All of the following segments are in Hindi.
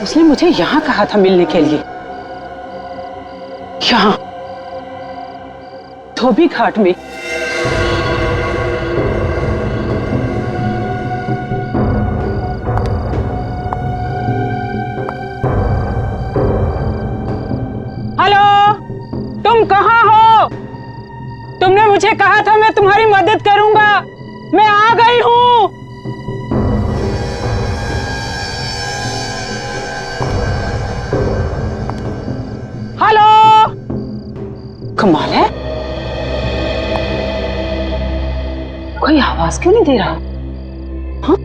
उसने मुझे यहाँ कहा था मिलने के लिए, यहाँ धोबी घाट में। हेलो, तुम कहाँ हो? तुमने मुझे कहा था मैं तुम्हारी मदद करूंगा, मैं आ गई हूँ। हेलो, कमाल है, कोई आवाज क्यों नहीं दे रहा? हाँ?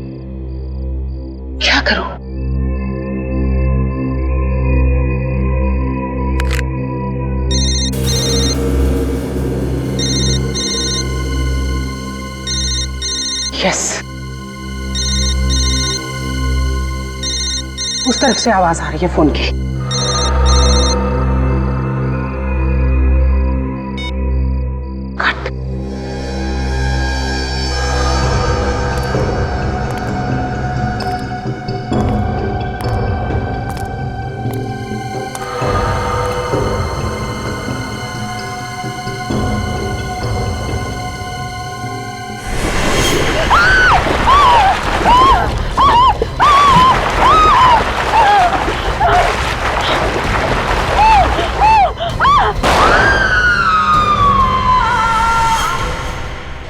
क्या करूं? यस, उस तरफ से आवाज आ रही है फोन की। कट।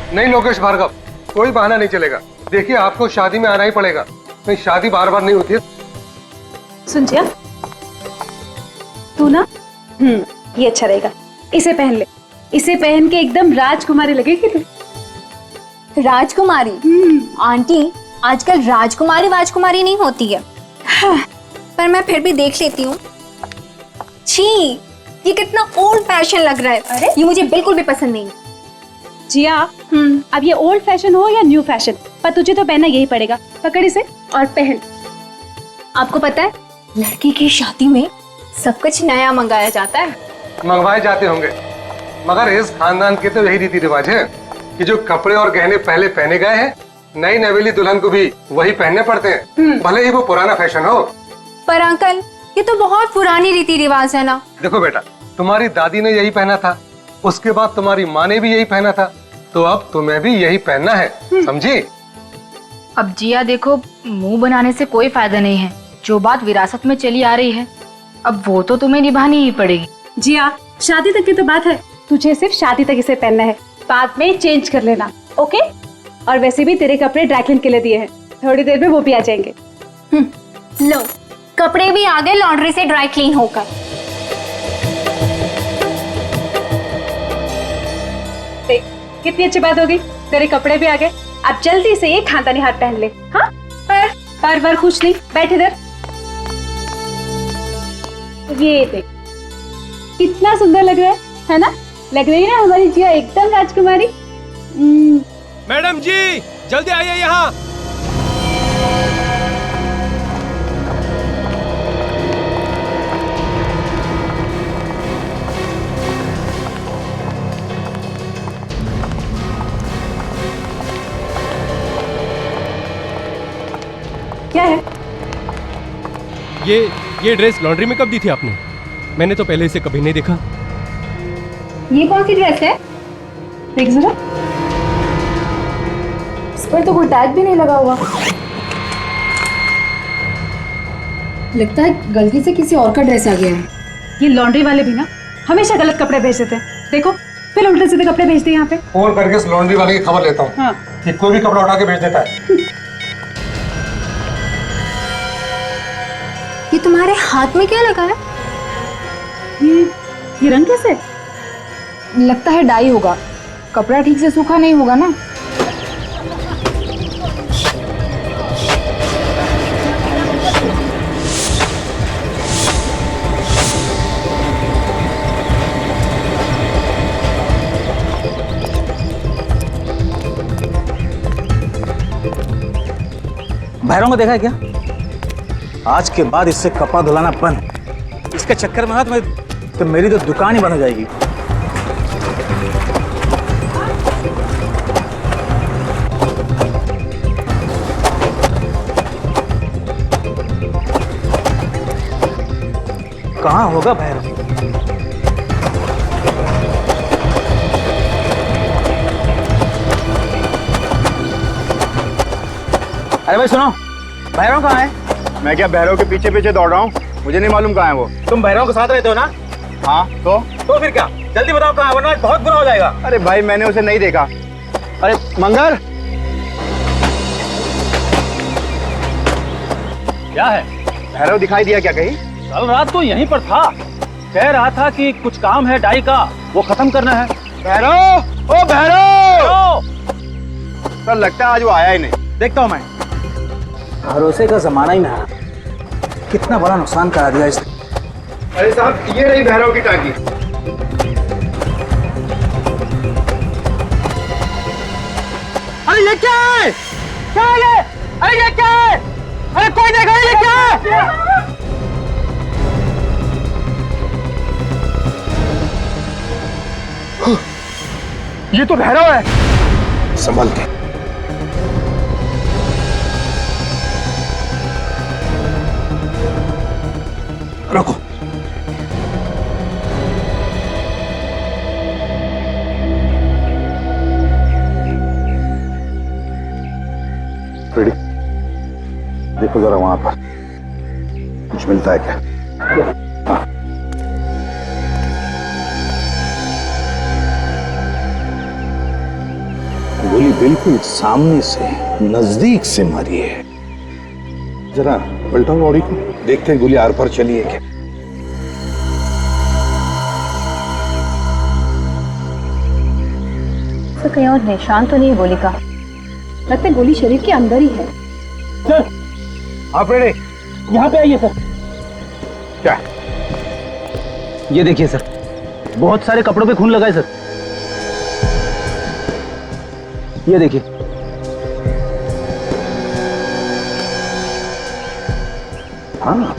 नहीं लोकेश भार्गव, कोई बहाना नहीं चलेगा। देखिए आपको शादी में आना ही पड़ेगा, नहीं शादी बार बार नहीं होती है। सुन जिया, तू ना ये अच्छा रहेगा, इसे पहन ले। इसे पहन के एकदम राजकुमारी लगेगी तू। राजकुमारी? आंटी, आजकल राजकुमारी वाजकुमारी नहीं होती है। हाँ, पर मैं फिर भी देख लेती हूँ। छी, ये कितना ओल्ड फैशन लग रहा है। अरे ये मुझे बिल्कुल भी पसंद नहीं। जिया, अब ये ओल्ड फैशन हो या न्यू फैशन, पर तुझे तो पहनना यही पड़ेगा। पकड़ इसे और पहन। आपको पता है, लड़की की शादी में सब कुछ नया मंगाया जाता है। मंगवाए जाते होंगे, मगर इस खानदान के तो यही रीति रिवाज है कि जो कपड़े और गहने पहले पहने गए हैं, नई नवेली दुल्हन को भी वही पहनने पड़ते हैं, भले ही वो पुराना फैशन हो। पर अंकल, ये तो बहुत पुरानी रीति रिवाज है ना। देखो बेटा, तुम्हारी दादी ने यही पहना था, उसके बाद तुम्हारी माँ ने भी यही पहना था, तो अब तुम्हें भी यही पहनना है, समझी? अब जिया देखो, मुंह बनाने से कोई फायदा नहीं है। जो बात विरासत में चली आ रही है, अब वो तो तुम्हें निभानी ही पड़ेगी। जिया, शादी तक की तो बात है, तुझे सिर्फ शादी तक इसे पहनना है, बाद में चेंज कर लेना, ओके? और वैसे भी तेरे कपड़े ड्राई क्लीन के लिए दिए हैं, थोड़ी देर में वो भी आ जाएंगे। लो, कपड़े भी आ गए लॉन्ड्री से ड्राई क्लीन होकर। देख, कितनी अच्छी बात होगी, तेरे कपड़े भी आ गए। अब जल्दी से ये खानदानी हाथ पहन ले। हाँ, पर खुश नहीं, बैठ इधर। ये देख, कितना सुंदर लग रहा है ना? लग रही है ना हमारी जिया एकदम राजकुमारी। मैडम जी, जल्दी आइए यहाँ। क्या है? ये ड्रेस लॉन्ड्री में कब दी थी आपने? मैंने तो पहले इसे कभी नहीं देखा। ये कौन सी ड्रेस है? देख जरा, इस पर तो कोई टैग भी नहीं लगा हुआ। लगता है गलती से किसी और का ड्रेस आ गया है। ये लॉन्ड्री वाले भी ना हमेशा गलत कपड़े भेज देते हैं। देखो, फिर उल्टे सीधे कपड़े भेजते हैं यहाँ पे। फोन करके इस लॉन्ड्री वाले की खबर लेता हूँ। हाँ। कि कोई भी कपड़ा उठा के भेज देता है। ये तुम्हारे हाथ में क्या लगा है? ये रंग कैसे? लगता है डाई होगा, कपड़ा ठीक से सूखा नहीं होगा ना। भैरव को देखा है क्या? आज के बाद इससे कपड़ा धुलाना बंद। इसके चक्कर में तो मेरी तो दुकान ही बंद हो जाएगी। कहाँ होगा भैरव? अरे भाई सुनो, भैरव कहाँ है? मैं क्या भैरव के पीछे पीछे दौड़ रहा हूँ? मुझे नहीं मालूम कहाँ है वो। तुम भैरव के साथ रहते हो ना? हाँ तो फिर क्या? जल्दी बताओ कहाँ है, वरना बहुत बुरा हो जाएगा। अरे भाई मैंने उसे नहीं देखा। अरे मंगर, क्या है? भैरव दिखाई दिया क्या कहीं? कल रात तो यहीं पर था, कह रहा था कि कुछ काम है डाई का, वो खत्म करना है। भैरव, ओ भैरव! सर लगता है आज वो आया ही नहीं। देखता हूँ मैं। भरोसे का जमाना ही ना, कितना बड़ा नुकसान करा दिया इसने। अरे साहब ये रही भैरव की टांकी। अरे ये क्या है? क्या है ये? अरे ये क्या है? अरे कोई देखा ये क्या है? ये तो भैरव है। संभल के। रुको। रेडी, देखो जरा वहां पर कुछ मिलता है क्या? हाँ। गोली बिल्कुल सामने से नजदीक से मारी है। जरा पलटाओ बॉडी को, देखते हैं गोली आर पार चली है क्या। तो कहीं और निशान तो नहीं है गोली का। लगता है गोली शरीर के अंदर ही है। सर, आप रेडी? यहाँ पे आइए सर। क्या? ये देखिए सर, बहुत सारे कपड़ों पे खून लगा है सर। ये देखिए। हाँ,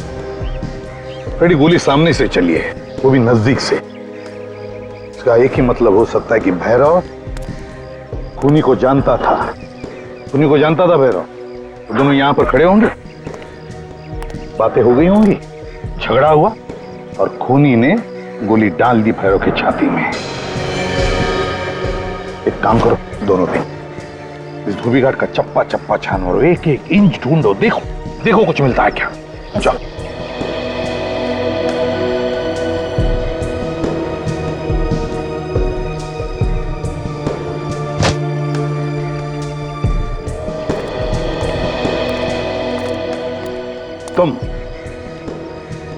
रेडी, गोली सामने से चली है, वो भी नजदीक से। इसका एक ही मतलब हो सकता है कि भैरव खूनी को जानता था। खूनी को जानता था भैरव, तो दोनों यहां पर खड़े होंगे, बातें हो गई होंगी, झगड़ा हुआ और खूनी ने गोली डाल दी भैरव की छाती में। एक काम करो दोनों पे, इस धोबी घाट का चप्पा चप्पा छान मारो, एक एक इंच ढूंढो, देखो देखो कुछ मिलता है क्या। चलो।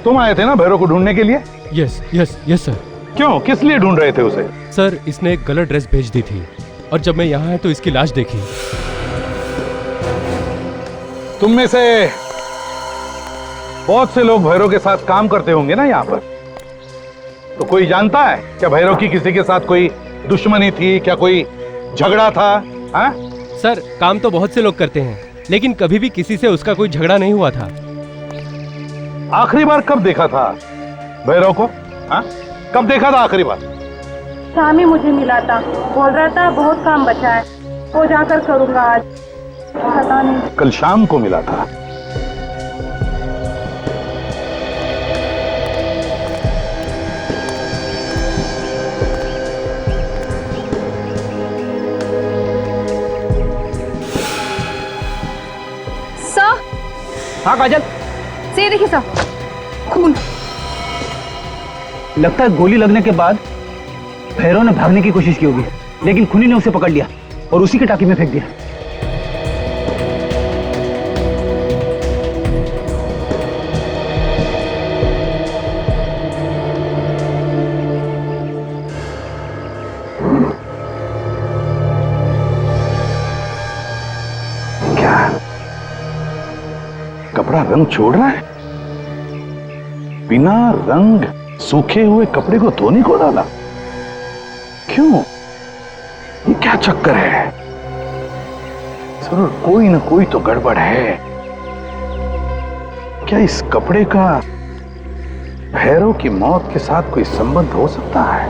तुम आए थे ना भैरव को ढूंढने के लिए? Yes yes yes sir. क्यों, किस लिए ढूंढ रहे थे उसे? सर, इसने एक गलत ड्रेस भेज दी थी और जब मैं यहाँ आया तो इसकी लाश देखी। तुम में से बहुत से लोग भैरव के साथ काम करते होंगे ना यहाँ पर, तो कोई जानता है क्या भैरव की किसी के साथ कोई दुश्मनी थी, क्या कोई झगड़ा था? हाँ? सर, काम तो बहुत से लोग करते हैं, लेकिन कभी भी किसी से उसका कोई झगड़ा नहीं हुआ था। आखिरी बार कब देखा था भैरव को? हाँ? कब देखा था आखिरी बार? शाम ही मुझे मिला था, बोल रहा था बहुत काम बचा है, वो जाकर करूंगा आज। पता नहीं। कल शाम को मिला था। सर, हाँ काजल, से देखिए सर, खून। लगता है गोली लगने के बाद भैरव ने भागने की कोशिश की होगी, लेकिन खूनी ने उसे पकड़ लिया और उसी के टाकी में फेंक दिया। क्या कपड़ा रंग छोड़ रहा है? बिना रंग सूखे हुए कपड़े को धोने को डाला? क्यों? ये क्या चक्कर है? जरूर कोई ना कोई तो गड़बड़ है। क्या इस कपड़े का भैरव की मौत के साथ कोई संबंध हो सकता है?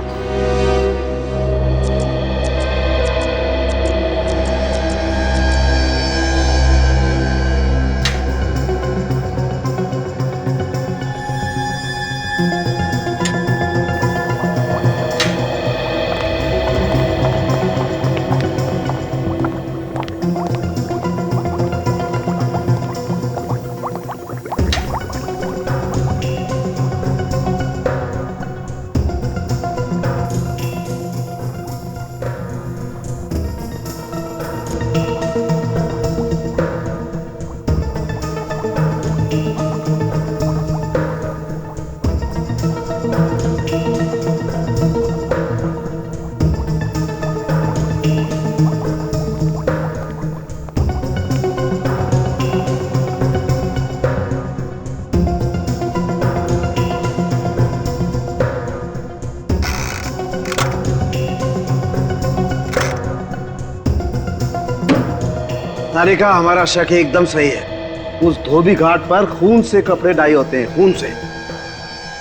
सारिका, हमारा शक एकदम सही है। उस धोबी घाट पर खून से कपड़े डाई होते हैं, खून से।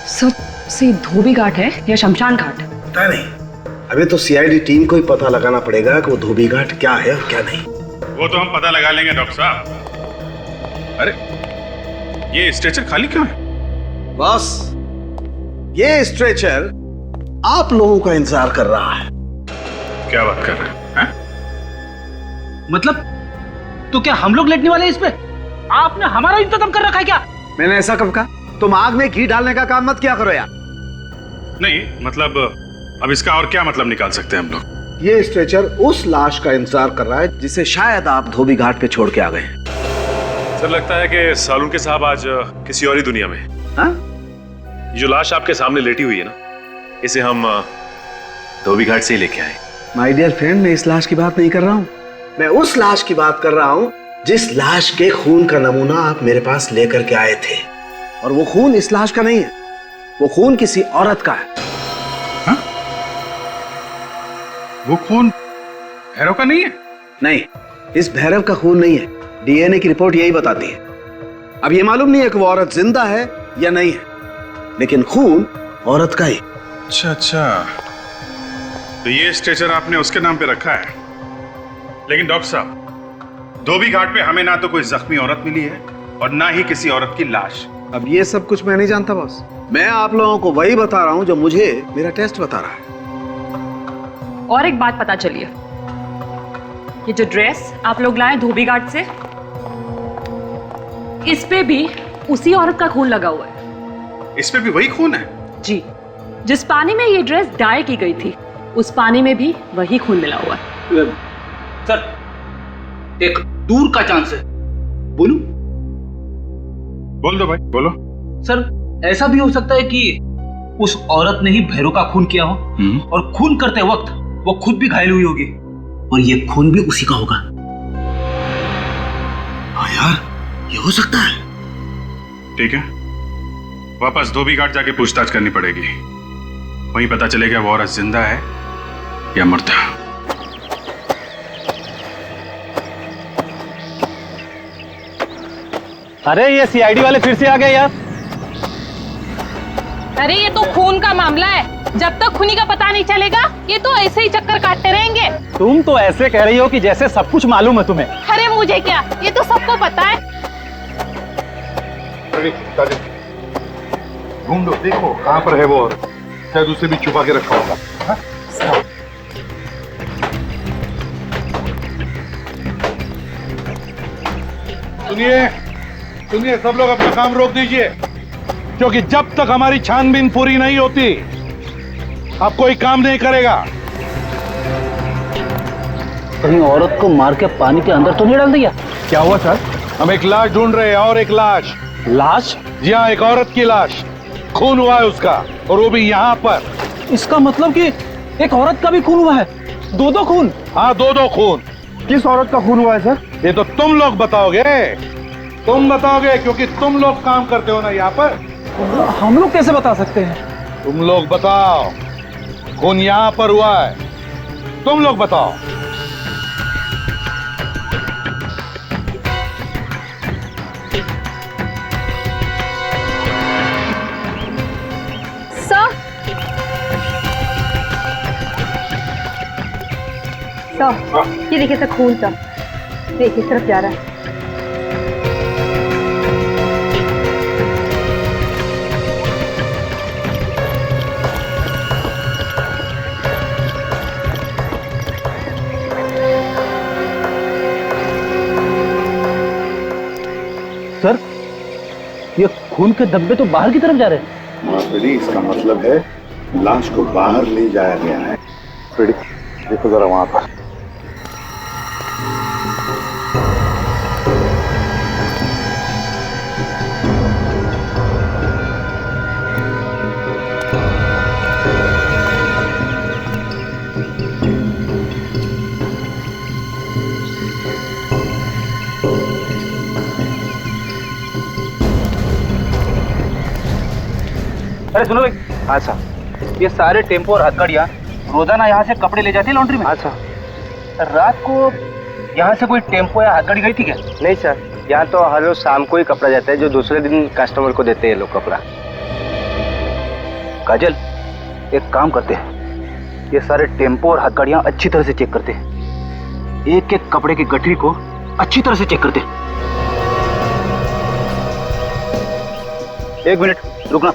सर, से धोबी घाट है या शमशान घाट? पता नहीं, अभी तो सीआईडी टीम को ही पता लगाना पड़ेगा कि वो धोबी घाट क्या है और क्या नहीं। वो तो हम पता लगा लेंगे डॉक्टर साहब। अरे ये स्ट्रेचर खाली क्यों है? बॉस, ये स्ट्रेचर आप लोगों का इंतजार कर रहा है। क्या बात कर रहे हैं? मतलब तो क्या हम लोग लेटने वाले हैं इस पे? आपने हमारा इंतजाम कर रखा है क्या? मैंने ऐसा कब कहा? तुम आग में घी डालने का काम मत किया करो यार। नहीं मतलब अब इसका और क्या मतलब निकाल सकते हैं हम लोग? ये स्ट्रेचर उस लाश का इंतजार कर रहा है जिसे शायद आप धोबी घाट पे छोड़ के आ गए। सर लगता है कि सालून के साहब आज किसी और ही दुनिया में। हाँ? जो लाश आपके सामने लेटी हुई है ना, इसे हम धोबी घाट से ही लेके आए। माय डियर फ्रेंड, मैं इस लाश की बात नहीं कर रहा हूँ, मैं उस लाश की बात कर रहा हूँ जिस लाश के खून का नमूना आप मेरे पास लेकर के आए थे। और वो खून इस लाश का नहीं है, वो खून किसी औरत का है। हा? वो खून भैरव का नहीं है? नहीं, इस भैरव का खून नहीं है। डीएनए की रिपोर्ट यही बताती है। अब ये मालूम नहीं है कि वो औरत जिंदा है या नहीं है, लेकिन खून औरत का ही। अच्छा अच्छा, तो ये स्ट्रेचर आपने उसके नाम पे रखा है। लेकिन डॉक्टर साहब, धोबी घाट पे हमें ना तो कोई जख्मी औरत मिली है और ना ही किसी औरत की लाश। अब ये सब कुछ मैं नहीं जानता बॉस, मैं आप लोगों को वही बता रहा हूं जो मुझे मेरा टेस्ट बता रहा है। और एक बात पता चली है, ये जो ड्रेस आप लोग लाए धोबी घाट से, इस पे भी उसी औरत का खून लगा हुआ है। इस पे भी वही खून है? जी, जिस पानी में ये ड्रेस डाई की गई थी उस पानी में भी वही खून मिला हुआ है। सर, एक दूर का चांस है, बोलूं? बोल दो भाई, बोलो। सर, ऐसा भी हो सकता है कि उस औरत ने ही भैरव का खून किया हो और खून करते वक्त वो खुद भी घायल हुई होगी और ये खून भी उसी का होगा। हाँ यार, ये हो सकता है। ठीक है, वापस धोबी घाट जाके पूछताछ करनी पड़ेगी, वहीं पता चलेगा वो औरत जिंदा है या मरता। अरे ये सीआईडी वाले फिर से आ गए यार। अरे ये तो खून का मामला है, जब तक खूनी का पता नहीं चलेगा ये तो ऐसे ही चक्कर काटते रहेंगे। तुम तो ऐसे कह रही हो कि जैसे सब कुछ मालूम है तुम्हें। अरे मुझे क्या, ये तो सबको पता है। ढूंढो, देखो कहाँ पर है वो औरत, शायद उसे भी छुपा के रखा होगा। हाँ? सुनिए सुनिए, सब लोग अपना काम रोक दीजिए, क्योंकि जब तक हमारी छानबीन पूरी नहीं होती अब कोई काम नहीं करेगा। कहीं औरत को मार के पानी के अंदर तो नहीं डाल दिया? क्या हुआ सर? हम एक लाश ढूंढ रहे हैं, और एक लाश। लाश? जी हाँ, एक औरत की लाश, खून हुआ है उसका, और वो भी यहाँ पर। इसका मतलब कि एक औरत का भी खून हुआ है? दो खून? हाँ, दो खून। किस औरत का खून हुआ है सर? ये तो तुम लोग बताओगे, तुम बताओगे, क्योंकि तुम लोग काम करते हो ना यहाँ पर। हम लोग कैसे बता सकते हैं? तुम लोग बताओ, खून यहाँ पर हुआ है, तुम लोग बताओ। ये देखिए सर, खून सब देखिए तरफ जा रहा है। सर, ये खून के धब्बे तो बाहर की तरफ जा रहे हैं। हाँ फ्रेडी, इसका मतलब है लाश को बाहर ले जाया गया है। फ्रेडी देखो जरा वहां पर। अरे सुनो भाई। अच्छा, ये सारे टेम्पो और हथकड़ियाँ रोजाना यहाँ से कपड़े ले जाती है लॉन्ड्री में। अच्छा, रात को यहाँ से कोई टेम्पो या हाथगाड़ी गई थी क्या? नहीं सर, यहाँ तो हर रोज शाम को ही कपड़ा जाता है, जो दूसरे दिन कस्टमर को देते हैं लोग कपड़ा। काजल, एक काम करते हैं, ये सारे टेम्पो और हाथगाड़ियाँ अच्छी तरह से चेक करते हैं, एक एक कपड़े की गठरी को अच्छी तरह से चेक करते हैं। 1 मिनट रुकना।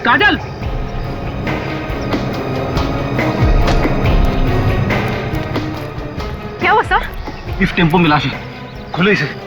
काजल, क्या हुआ सर? इस टेम्पो में लाश है, खुले इसे।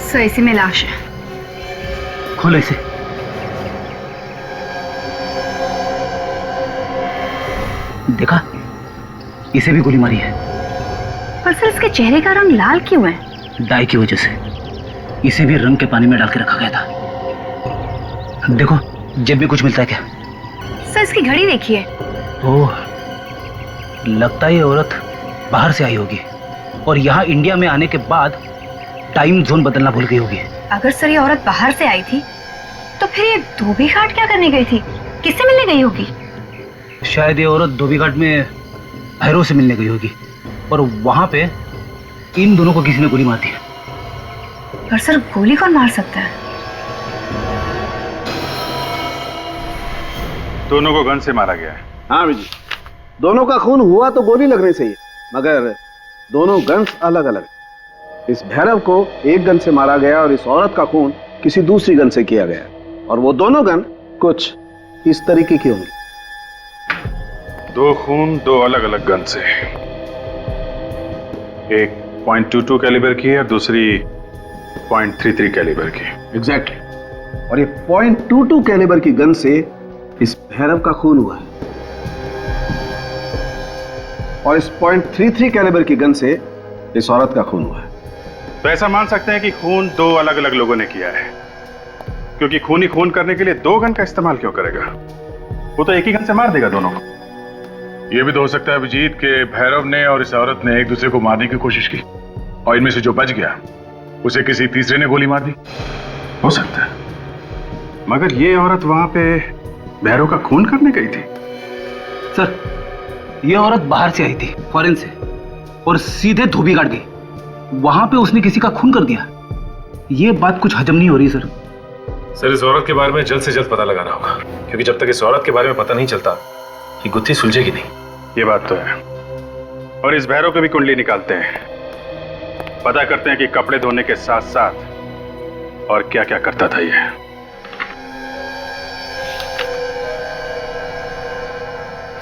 सर, इसी में लाश है। खोलो इसे। देखा, इसे भी गोली मारी है। पर सर, इसके चेहरे का रंग लाल क्यों है? डाई की वजह से। इसे भी रंग के पानी में डाल के रखा गया था। देखो, जेब में कुछ मिलता है क्या? सर, इसकी घड़ी देखिए। ओह, लगता है ये औरत बाहर से आई होगी और यहाँ इंडिया में आने के बाद टाइम जोन बदलना भूल गई होगी। अगर सर ये औरत बाहर से आई थी तो फिर ये धोबी घाट क्या करने गई थी? किससे मिलने गई होगी? शायद ये औरत धोबी घाट में भैरव से मिलने गई होगी और वहां पे इन दोनों को किसी ने गोली मार दी। पर सर, गोली कौन मार सकता है? दोनों को गन से मारा गया है। हाँ विजय, दोनों का खून हुआ तो गोली लगने से ही, मगर दोनों गन्स अलग अलग। इस भैरव को एक गन से मारा गया और इस औरत का खून किसी दूसरी गन से किया गया, और वो दोनों गन कुछ इस तरीके की होंगी। 2 खून 2 अलग अलग गन से, एक .22 कैलिबर की है और दूसरी .33 कैलिबर की। एग्जैक्टली। और ये .22 कैलिबर की गन से इस भैरव का खून हुआ है और इस .33 कैलिबर की गन से इस औरत का खून हुआ है। तो ऐसा मान सकते हैं कि खून 2 अलग अलग लोगों ने किया है, क्योंकि खूनी खून करने के लिए 2 गन का इस्तेमाल क्यों करेगा? वो तो एक ही गन से मार देगा दोनों को। ये भी तो हो सकता है अभिजीत के भैरव ने और इस औरत ने एक दूसरे को मारने की कोशिश की और इनमें से जो बच गया उसे किसी तीसरे ने गोली मार दी। हो सकता है, मगर ये औरत वहां पे भैरव का खून करने गई थी। सर, ये औरत बाहर से आई थी, फॉरेन से, और सीधे धोबी घाट गई। वहां पे उसने किसी का खून कर दिया। ये बात कुछ हजम नहीं हो रही सर। सर, इस औरत के बारे में जल्द से जल्द पता लगाना होगा, क्योंकि जब तक इस औरत के बारे में पता नहीं चलता ये गुत्थी सुलझेगी नहीं। ये बात तो है। और इस भैरव की भी कुंडली निकालते हैं, पता करते हैं कि कपड़े धोने के साथ साथ और क्या क्या करता था ये।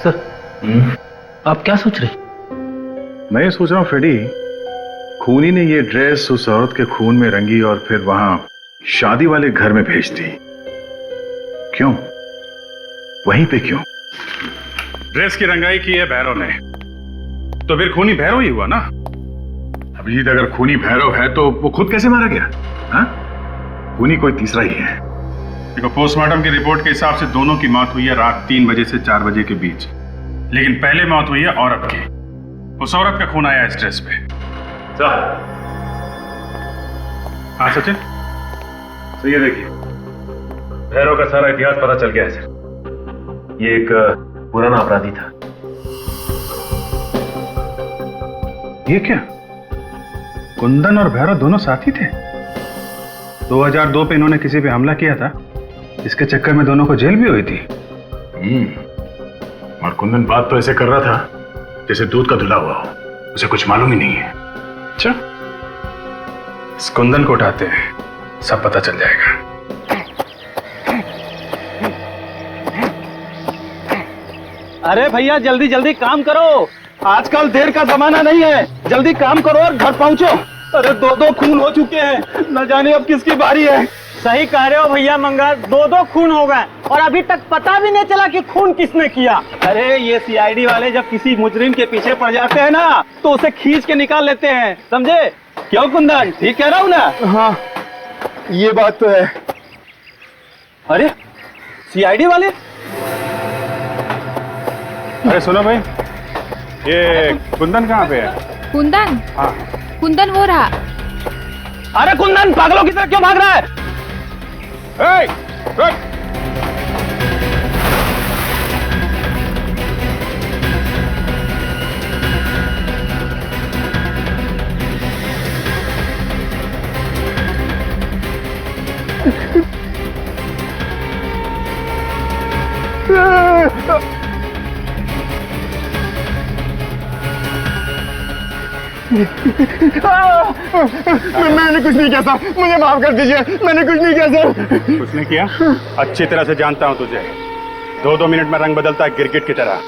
सर, आप क्या सोच रहे? मैं ये सोच रहा हूँ फ्रेडी, खूनी ने ये ड्रेस उस औरत के खून में रंगी और फिर वहां शादी वाले घर में भेज दी। क्यों? वहीं पे क्यों? ड्रेस की रंगाई की है भैरव ने, तो फिर खूनी भैरव ही हुआ ना। अभिजीत, अगर खूनी भैरव है तो वो खुद कैसे मारा गया? हाँ? खूनी कोई तीसरा ही है। देखो, पोस्टमार्टम की रिपोर्ट के हिसाब से दोनों की मौत हुई है रात 3 बजे से 4 बजे के बीच, लेकिन पहले मौत हुई है औरत की। उस औरत का खून आया इस ड्रेस पे। हाँ सचिन, तो ये देखिए, भैरव का सारा इतिहास पता चल गया है सर। ये एक पुराना अपराधी था। ये क्या, कुंदन और भैरव दोनों साथी थे? 2002 पे इन्होंने किसी पे हमला किया था, इसके चक्कर में दोनों को जेल भी हुई थी। और कुंदन बात तो ऐसे कर रहा था जैसे दूध का धुला हुआ हो, उसे कुछ मालूम ही नहीं है। अच्छा, इस कुंदन को उठाते हैं, सब पता चल जाएगा। अरे भैया जल्दी जल्दी काम करो, आजकल देर का जमाना नहीं है, जल्दी काम करो और घर पहुंचो। अरे 2-2 खून हो चुके हैं, न जाने अब किसकी बारी है। सही कह रहे हो भैया मंगल, 2-2 खून हो गए और अभी तक पता भी नहीं चला कि खून किसने किया। अरे ये सीआईडी वाले जब किसी मुजरिम के पीछे पड़ जाते हैं ना, तो उसे खींच के निकाल लेते हैं, समझे? क्यों कुंदन, ठीक कह रहा हूँ ना? हाँ, ये बात तो है। अरे सीआईडी वाले? अरे सुनो भाई, ये कुंदन कहाँ पे है? कुंदन? हाँ। कुंदन वो रहा। अरे कुंदन पागलों की तरह क्यों भाग रहा है? रुक। मैंने कुछ नहीं किया सर, मुझे माफ कर दीजिए, मैंने कुछ नहीं किया सर। कुछ नहीं किया? अच्छी तरह से जानता हूं तुझे, 2-2 मिनट में रंग बदलता है गिरगिट की तरह।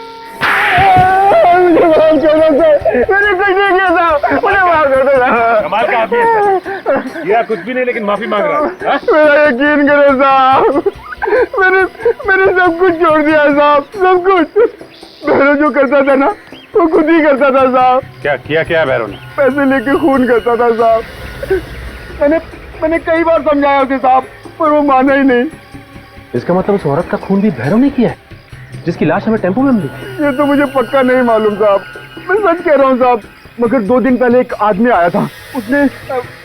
मुझे माफ कर दो सर, मैंने कुछ नहीं किया सर, मुझे माफ कर दो सर। कमाल का आदमी है सर, यह कुछ भी नहीं लेकिन माफी मांग रहा है। मेरा यकीन करो साहब, मैंने सब कुछ छोड़ दिया साहब, सब कुछ। भैरव जो करता था ना, वो खुद ही करता था साहब। क्या किया क्या भैरव ने? पैसे लेके खून करता था साहब। मैंने कई बार समझाया उसे साहब, पर वो माना ही नहीं। इसका मतलब उस औरत का खून भी भैरव ने किया है, जिसकी लाश हमें टेम्पो में मिली? ये तो मुझे पक्का नहीं मालूम साहब, मैं सच कह रहा हूँ साहब। मगर 2 दिन पहले एक आदमी आया था, उसने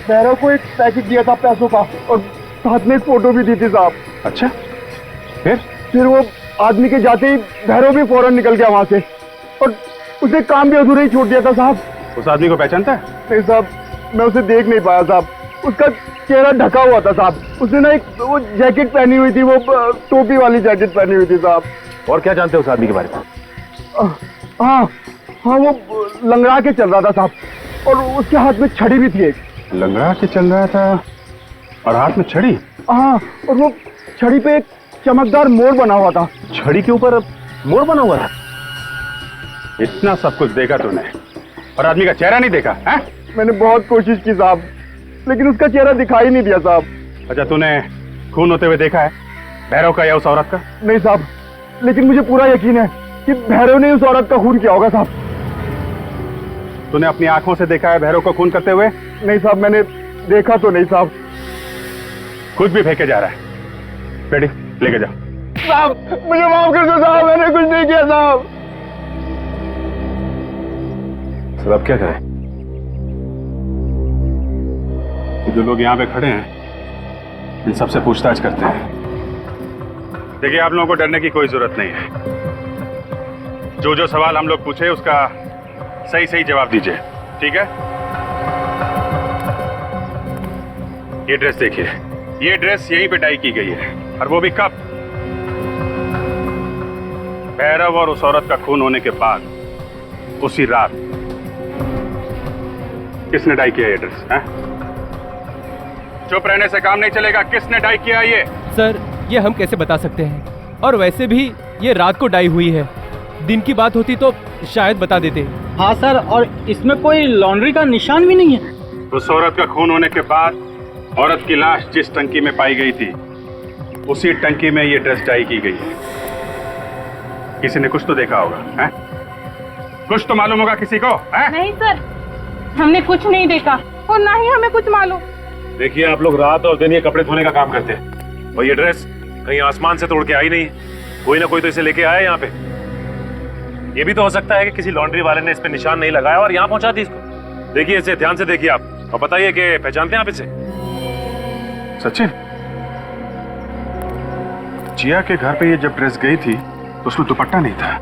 भैरव को एक पैकेट दिया था पैसों का, और साथ में एक फोटो भी दी थी साहब। अच्छा, फिर वो आदमी के जाते ही भैरव भी फौरन निकल गया वहां से, और उसे काम भी अधूरा ही छोड़ दिया था साहब। उस आदमी को पहचानता है? नहीं साहब, मैं उसे देख नहीं पाया साहब, उसका चेहरा ढका हुआ था साहब। उसने ना एक वो जैकेट पहनी हुई थी, वो टोपी वाली जैकेट पहनी हुई थी साहब। और क्या जानते हो उस आदमी के बारे में? हाँ, वो लंगड़ा के चल रहा था साहब, और उसके हाथ में छड़ी भी थी एक। लंगड़ा के चल रहा था और हाथ में छड़ी? हाँ, और वो छड़ी पे एक चमकदार मोर बना हुआ था। छड़ी के ऊपर मोर बना हुआ था? इतना सब कुछ देखा तूने और आदमी का चेहरा नहीं देखा है? मैंने बहुत कोशिश की साहब, लेकिन उसका चेहरा दिखाई नहीं दिया साहब। अच्छा, तूने खून होते हुए देखा है भैरव का या उस औरत का? नहीं साहब, लेकिन मुझे पूरा यकीन है कि भैरव ने उस औरत का खून किया होगा साहब। तूने अपनी आंखों से देखा है भैरव को खून करते हुए? नहीं साहब, मैंने देखा तो नहीं साहब। खुद भी फेंके जा रहा है। बेटी लेके जाओ। साहब मुझे माफ कर दो साहब, मैंने कुछ नहीं किया साहब। सर अब क्या करें? जो लोग यहाँ पे खड़े हैं इन सबसे पूछताछ करते हैं। देखिए, आप लोगों को डरने की कोई जरूरत नहीं है। जो सवाल हम लोग पूछे उसका सही जवाब दीजिए, ठीक है? ये ड्रेस देखिए, ये ड्रेस यहीं पे डाई की गई है, और वो भी कब? भैरव और उस औरत का खून होने के बाद उसी रात। किसने डाई किया ये ड्रेस? हैं? चुप रहने से काम नहीं चलेगा। किसने डाई किया ये? सर, ये हम कैसे बता सकते हैं, और वैसे भी ये रात को डाई हुई है। दिन की बात होती तो शायद बता देते। हाँ सर, और इसमें कोई लॉन्ड्री का निशान भी नहीं है। उस औरत का खून होने के बाद औरत की लाश जिस टंकी में पाई गई थी, उसी टंकी में ये ड्रेस डाई की गई है। किसी ने कुछ तो देखा होगा, हैं? कुछ तो मालूम होगा किसी को, हैं? नहीं सर, हमने कुछ नहीं देखा और ना ही हमें कुछ मालूम। देखिए, आप लोग रात और दिन ये कपड़े धोने का काम करते हैं, और ये ड्रेस कहीं आसमान से तोड़ के आई नहीं, कोई ना कोई तो इसे लेके आया यहाँ पे। ये भी तो हो सकता है कि किसी लॉन्ड्री वाले ने इस पे निशान नहीं लगाया और यहाँ पहुंचा दी इसको। देखिए इसे ध्यान से देखिए आप, और बताइए कि पहचानते हैं आप इसे? सचिन, जिया के घर पे ये जब ड्रेस गई थी तो उसमें दुपट्टा नहीं था।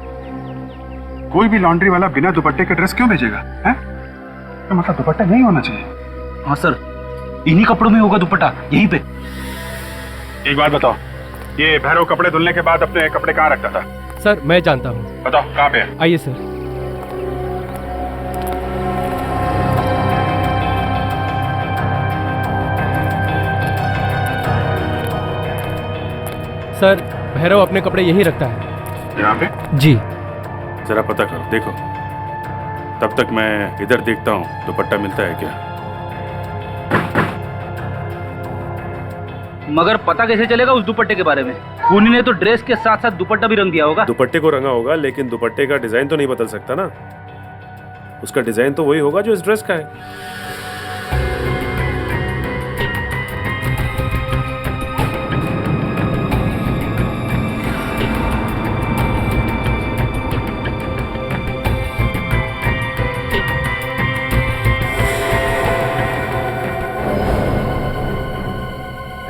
कोई भी लॉन्ड्री वाला बिना दुपट्टे के ड्रेस क्यों भेजेगा? हैं? तो मतलब दुपट्टा नहीं होना चाहिए। हाँ सर, इन्हीं कपड़ों में होगा दुपट्टा, यहीं पे। एक बात बताओ, ये भैरव कपड़े धुलने के बाद अपने कपड़े कहाँ रखता था? सर मैं जानता हूँ। बताओ कहाँ पे है? आइए सर। सर भैरव अपने कपड़े यहीं रखता है। यहाँ पे? जी। जरा पता करो, देखो। तब तक मैं इधर देखता हूँ दुपट्टा मिलता है क्या। मगर पता कैसे चलेगा उस दुपट्टे के बारे में? खूनी ने तो ड्रेस के साथ साथ दुपट्टा भी रंग दिया होगा। दुपट्टे को रंगा होगा, लेकिन दुपट्टे का डिजाइन तो नहीं बदल सकता ना। उसका डिजाइन तो वही होगा जो इस ड्रेस का है।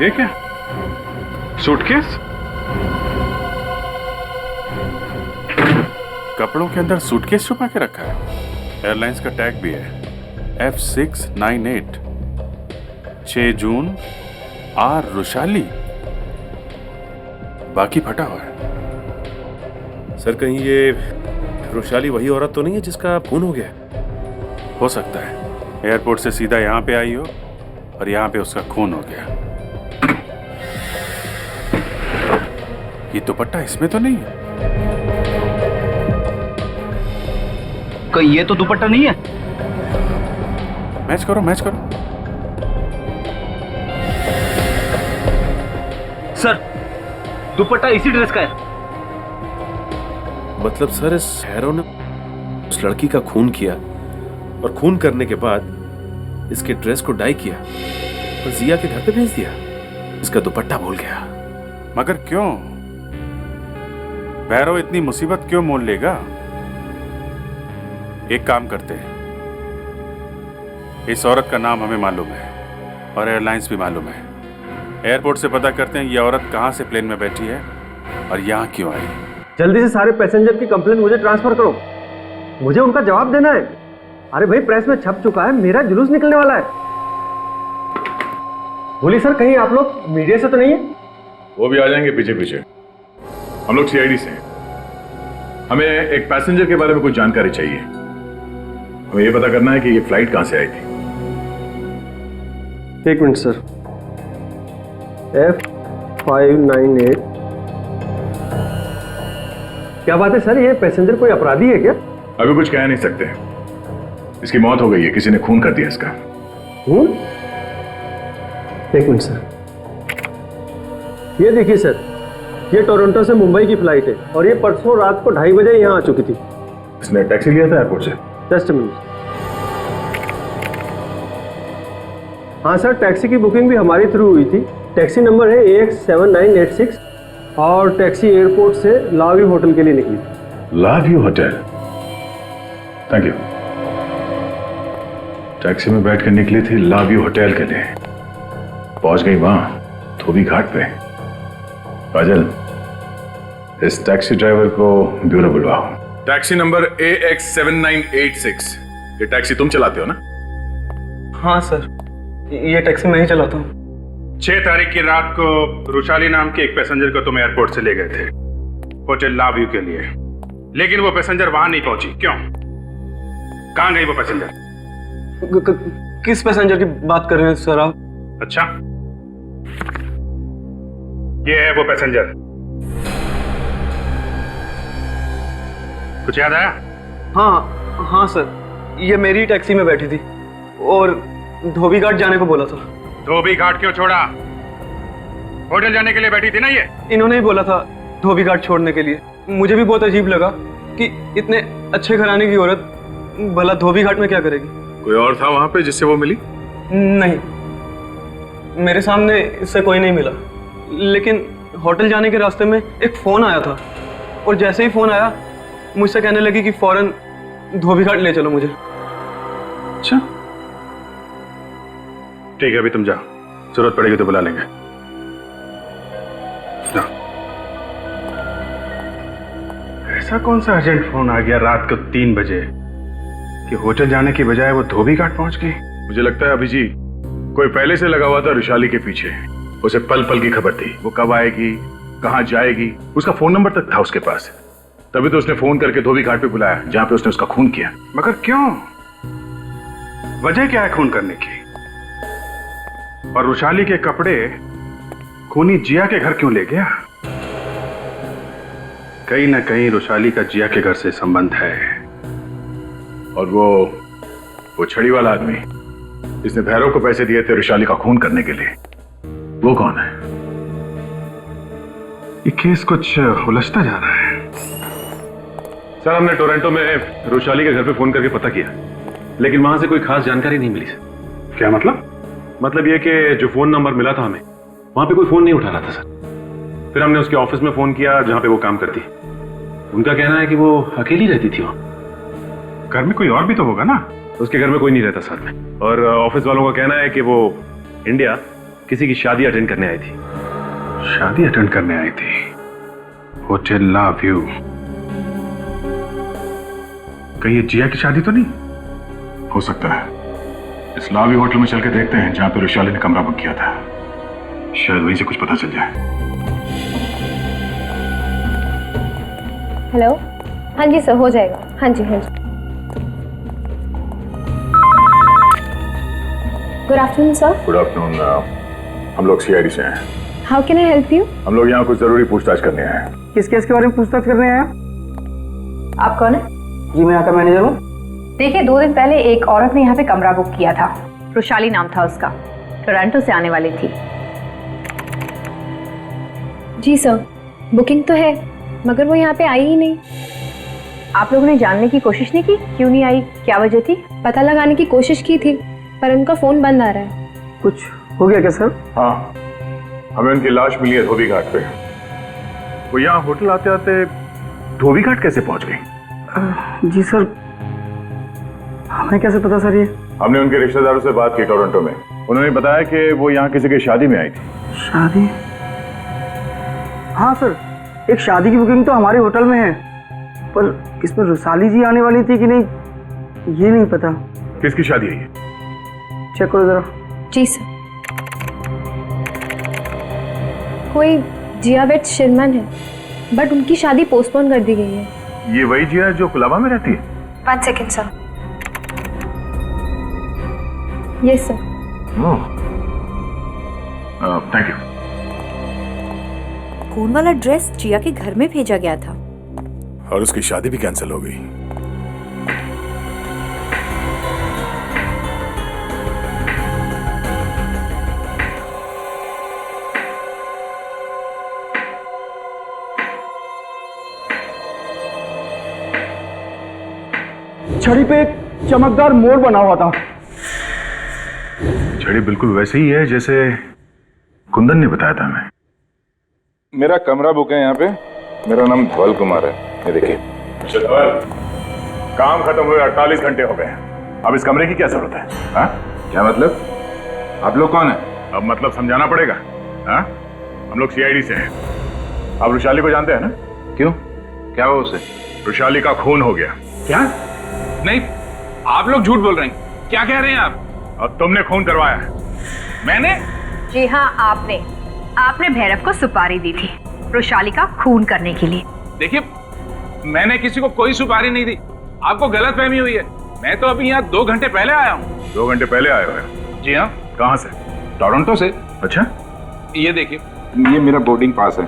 ये क्या? सूटकेस? कपड़ों के अंदर सूटकेस छुपा के रखा है। एयरलाइंस का टैग भी है, F698, 6 जून, आर रुशाली। बाकी फटा हुआ है। सर कहीं ये रुशाली वही औरत तो नहीं है जिसका खून हो गया? हो सकता है एयरपोर्ट से सीधा यहाँ पे आई हो और यहाँ पे उसका खून हो गया। ये दुपट्टा इसमें तो नहीं है? कहीं ये तो दुपट्टा नहीं है? मैच करो, मैच करो। सर दुपट्टा इसी ड्रेस का है। मतलब सर इस हैरो ने उस लड़की का खून किया और खून करने के बाद इसके ड्रेस को डाई किया और जिया के घर पे भेज दिया। इसका दुपट्टा भूल गया। मगर क्यों? भैरव इतनी मुसीबत क्यों मोल लेगा? एक काम करते हैं, इस औरत का नाम हमें मालूम है और एयरलाइंस भी मालूम है। एयरपोर्ट से पता करते हैं ये औरत कहाँ से प्लेन में बैठी है और यहाँ क्यों आई। जल्दी से सारे पैसेंजर की कंप्लेंट मुझे ट्रांसफर करो, मुझे उनका जवाब देना है। अरे भाई प्रेस में छप चुका है, मेरा जुलूस निकलने वाला है। बोलिए सर, कहीं आप लोग मीडिया से तो नहीं है? वो भी आ जाएंगे पीछे पीछे। हम लोग सीआईडी से हैं। हमें एक पैसेंजर के बारे में कुछ जानकारी चाहिए। हमें ये पता करना है कि ये फ्लाइट कहां से आई थी। एक मिनट सर। F598। क्या बात है सर, ये पैसेंजर कोई अपराधी है क्या? अभी कुछ कह नहीं सकते। इसकी मौत हो गई है, किसी ने खून कर दिया इसका। खून? एक मिनट सर, ये देखिए सर, ये टोरंटो से मुंबई की फ्लाइट है और ये परसों रात को 2:30 बजे यहाँ आ चुकी थी। इसने टैक्सी लिया था एयरपोर्ट से? Just a minute. हाँ सर, टैक्सी की बुकिंग भी हमारी थ्रू हुई थी। टैक्सी नंबर है AX7986 और टैक्सी एयरपोर्ट से लाव्यू होटल के लिए निकली थी। लाव्यू होटल? Thank you. टैक्सी में बैठ कर निकली थी लाव्यू होटल के लिए, पहुंच गई वहां धोबी घाट पे। काजल, इस टैक्सी ड्राइवर को ब्यूरो बुलवाओ। Taxi number AX7986। ये टैक्सी तुम चलाते हो ना? हाँ सर, ये टैक्सी मैं ही चलाता हूँ। 6 तारीख की रात को रुशाली नाम के एक पैसेंजर को तुम एयरपोर्ट से ले गए थे होटल लाव्यू के लिए, लेकिन वो पैसेंजर वहां नहीं पहुंची। क्यों? कहां गई वो पैसेंजर? किस पैसेंजर की बात कर रहे हैं सर आप? अच्छा, ये है वो पैसेंजर। कुछ याद आया? हाँ सर, ये मेरी टैक्सी में बैठी थी और धोबी घाट जाने को बोला था। धोबी घाट क्यों छोड़ा? होटल जाने के लिए बैठी थी ना ये? इन्होंने ही बोला था धोबी घाट छोड़ने के लिए। मुझे भी बहुत अजीब लगा कि इतने अच्छे घराने की औरत भला धोबी घाट में क्या करेगी। कोई और था वहां पे जिससे वो मिली? नहीं, मेरे सामने इससे कोई नहीं मिला, लेकिन होटल जाने के रास्ते में एक फ़ोन आया था और जैसे ही फ़ोन आया मुझसे कहने लगी कि फ़ौरन धोबी घाट ले चलो मुझे। अच्छा ठीक है, अभी तुम जाओ, जरूरत पड़ेगी तो बुला लेंगे। जाओ। ऐसा कौन सा अर्जेंट फोन आ गया रात को 3 बजे कि होटल जाने की बजाय वो धोबी घाट पहुंच गई? मुझे लगता है अभिजीत कोई पहले से लगा हुआ था रुशाली के पीछे। उसे पल पल की खबर थी, वो कब आएगी, कहाँ जाएगी, उसका फोन नंबर तक था उसके पास। तभी तो उसने फोन करके धोबी घाट पे बुलाया जहां पे उसने उसका खून किया। मगर क्यों? वजह क्या है खून करने की? और रुशाली के कपड़े खूनी जिया के घर क्यों ले गया? कहीं ना कहीं रुशाली का जिया के घर से संबंध है। और वो छड़ी वाला आदमी जिसने भैरव को पैसे दिए थे रुशाली का खून करने के लिए, वो कौन है? ये केस कुछ उलझता जा रहा है। सर, हमने टोरंटो में रुशाली के घर पे फोन करके पता किया, लेकिन वहां से कोई खास जानकारी नहीं मिली सर। क्या मतलब? मतलब ये कि जो फोन नंबर मिला था हमें, वहां पे कोई फोन नहीं उठा रहा था सर। फिर हमने उसके ऑफिस में फोन किया जहां पे वो काम करती है। उनका कहना है कि वो अकेली रहती थी वहां। घर में कोई और भी तो होगा ना? उसके घर में कोई नहीं रहता साथ में। और ऑफिस वालों का कहना है कि वो इंडिया किसी की शादी अटेंड करने आई थी। शादी अटेंड करने आई थी? होटल ला व्यू। कहीं ये जिया की शादी तो नहीं? हो सकता है। इस ला व्यू होटल में चल के देखते हैं जहां पे रुशाली ने कमरा बुक किया था। शायद वहीं से कुछ पता चल जाए। हेलो, हाँ जी सर, हो जाएगा। हाँ जी हाँ जी। Good afternoon sir. Good afternoon. हम लोग सीआईडी से हैं। How can I help you? हम लोग यहाँ कुछ जरूरी पूछताछ करने आए हैं। किस केस के बारे में पूछताछ करने आया? आप कौन है? जी मैं यहाँ का मैनेजर हूँ। देखिए, 2 दिन पहले एक औरत ने यहाँ पे कमरा बुक किया था। रुशाली नाम था उसका, टोरंटो से आने वाली थी। जी सर, बुकिंग तो है मगर वो यहाँ पे आई ही नहीं। आप लोगों ने जानने की कोशिश नहीं की क्यों नहीं आई, क्या वजह थी? पता लगाने की कोशिश की थी पर उनका फोन बंद आ रहा है। कुछ हो गया क्या सर? हाँ, हमें उनकी लाश मिली है धोबी घाट पे। वो यहाँ होटल आते आते धोबी घाट कैसे पहुंच गई? जी सर, हमें कैसे पता सर? ये हमने उनके रिश्तेदारों से बात की टोरंटो में। उन्होंने बताया कि वो यहाँ किसी की शादी में आई थी। शादी? हाँ सर, एक शादी की बुकिंग तो हमारे होटल में है, पर इसमें रुशाली जी आने वाली थी कि नहीं ये नहीं पता। किसकी शादी है ये? चेक करो जरा। जी सर, कोई जियाबेट शिरमन है बट उनकी शादी पोस्टपोन कर दी गई है। ये वही जिया जो कुलाबा में रहती है? 1 second sir. Yes sir. Thank you. खून वाला ड्रेस जिया के घर में भेजा गया था और उसकी शादी भी कैंसिल हो गई। छड़ी पे एक चमकदार मोड़ बना हुआ था। छड़ी बिल्कुल वैसे ही है जैसे कुंदन ने बताया था हमें। मेरा कमरा बुक है यहाँ पे। मेरा नाम धवल कुमार है। ये देखिए। धवल, काम खत्म हुए 48 घंटे हो गए। अब इस कमरे की क्या जरूरत है? हाँ? क्या मतलब? आप लोग कौन है? अब मतलब समझाना पड़ेगा। हाँ? हम लोग सीआईडी से हैं। आप रुशाली को जानते हैं ना? क्यों? क्या हुआ उसे? रुशाली का खून हो गया। क्या? नहीं, आप लोग झूठ बोल रहे हैं। क्या कह रहे हैं आप? अब तुमने खून करवाया है। मैंने? जी हाँ, आपने भैरव को सुपारी दी थी रुशाली का खून करने के लिए। देखिए, मैंने किसी को कोई सुपारी नहीं दी। आपको गलतफहमी हुई है। मैं तो अभी यहाँ 2 घंटे पहले आया हूँ। 2 घंटे पहले आए हो? जी हाँ। कहाँ से? टोरंटो से। अच्छा, ये देखिए, ये मेरा बोर्डिंग पास है।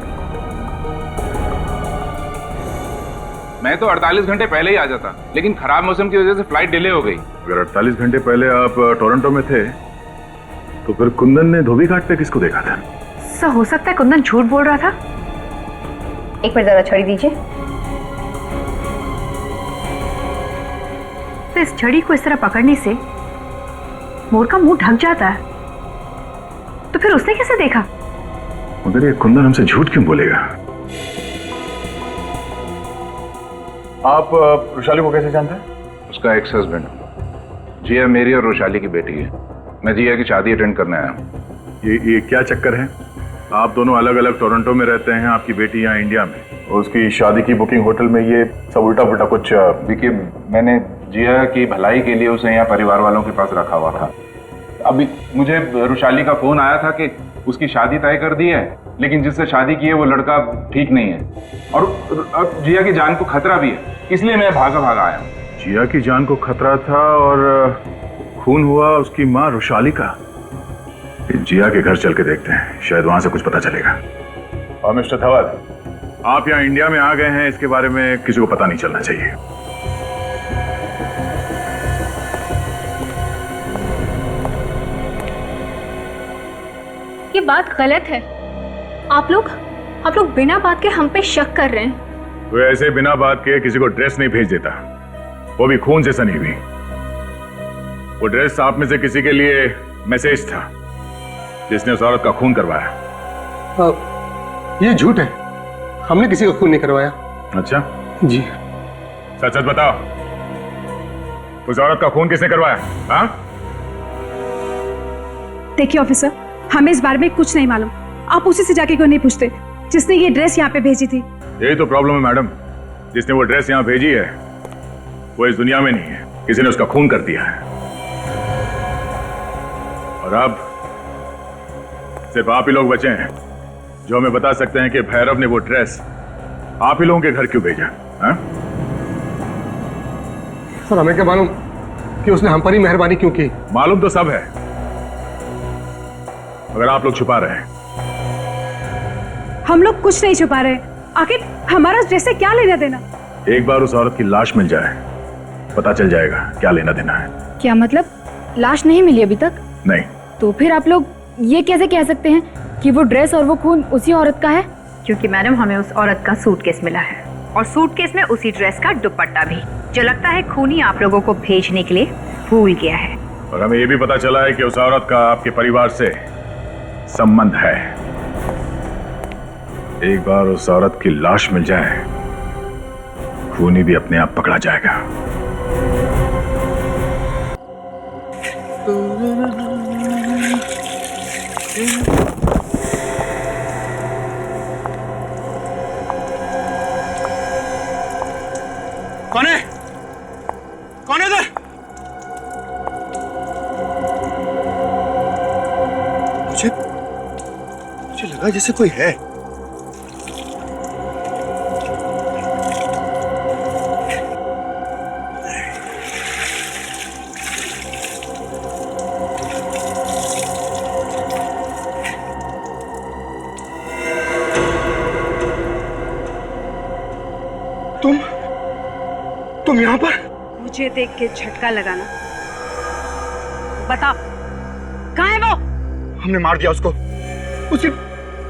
मैं तो 48 घंटे पहले ही आ जाता, लेकिन खराब मौसम की वजह से फ्लाइट डिले हो गई। अगर 48 घंटे पहले आप टोरंटो में थे तो फिर कुंदन ने धोबी घाट पे किसको देखा था? सर, हो सकता है कुंदन झूठ बोल रहा था। एक मिनट जरा छड़ी दीजिए। तो इस छड़ी को इस तरह पकड़ने से मोर का मुंह ढक जाता है, तो फिर उसने कैसे देखा? मगर ये कुंदन हमसे झूठ क्यों बोलेगा? आप रुशाली को कैसे जानते हैं? उसका एक्स हस्बैंड। जिया मेरी और रुशाली की बेटी है। मैं जिया की शादी अटेंड करने आया हूँ। ये क्या चक्कर है? आप दोनों अलग अलग टोरंटो में रहते हैं, आपकी बेटी यहाँ इंडिया में, और उसकी शादी की बुकिंग होटल में, ये सब उल्टा पुल्टा कुछ। देखिए, मैंने जिया की भलाई के लिए उसे यहाँ परिवार वालों के पास रखा हुआ था। अभी मुझे रुशाली का फोन आया था कि उसकी शादी तय कर दी है, लेकिन जिससे शादी की है वो लड़का ठीक नहीं है और अब जिया की जान को खतरा भी है, इसलिए मैं भागा आया हूँ। जिया की जान को खतरा था और खून हुआ उसकी माँ रुशाली का। जिया के घर चल के देखते हैं, शायद वहां से कुछ पता चलेगा। और मिस्टर धवल, आप यहाँ इंडिया में आ गए हैं, इसके बारे में किसी को पता नहीं चलना चाहिए। ये बात गलत है। आप लोग बिना बात के हम पे शक कर रहे हैं। वो ऐसे बिना बात के किसी को ड्रेस नहीं भेज देता, वो भी खून से सनी हुई। वो ड्रेस आप में से किसी के लिए मैसेज था जिसने उस औरत का खून करवाया। ये झूठ है, हमने किसी का खून नहीं करवाया। अच्छा जी। सच सच बताओ, उस औरत का खून किसने करवाया? हाँ? देखिए ऑफिसर, हमें इस बारे में कुछ नहीं मालूम। आप उसी से जाके क्यों नहीं पूछते जिसने ये ड्रेस यहाँ पे भेजी थी? यही तो प्रॉब्लम है मैडम, जिसने वो ड्रेस यहाँ भेजी है वो इस दुनिया में नहीं है, किसी ने उसका खून कर दिया है। और अब सिर्फ आप ही लोग बचे हैं जो हमें बता सकते हैं कि भैरव ने वो ड्रेस आप ही लोगों के घर क्यों भेजा। हाँ? सर, हमें क्या मालूम कि उसने हम पर ही मेहरबानी क्यों की? मालूम तो सब है, अगर आप लोग छुपा रहे हैं। हम लोग कुछ नहीं छुपा रहे। आखिर हमारा ड्रेस से क्या लेना देना? एक बार उस औरत की लाश मिल जाए, पता चल जाएगा क्या लेना देना है। क्या मतलब? लाश नहीं मिली अभी तक? नहीं। तो फिर आप लोग ये कैसे कह सकते हैं कि वो ड्रेस और वो खून उसी औरत का है? क्योंकि मैडम हमें उस औरत का सूटकेस मिला है और सूटकेस में उसी ड्रेस का दुपट्टा भी, जो लगता है खूनी आप लोगों को भेजने के लिए भूल गया है। और हमें ये भी पता चला है कि उस औरत का आपके परिवार से संबंध है। एक बार उस औरत की लाश मिल जाए, खूनी भी अपने आप पकड़ा जाएगा। कौन है? कौन है इधर? मुझे लगा जैसे कोई है। तुम यहाँ पर? मुझे देख के झटका लगाना। बता, कहाँ है वो? हमने मार दिया उसको। उसकी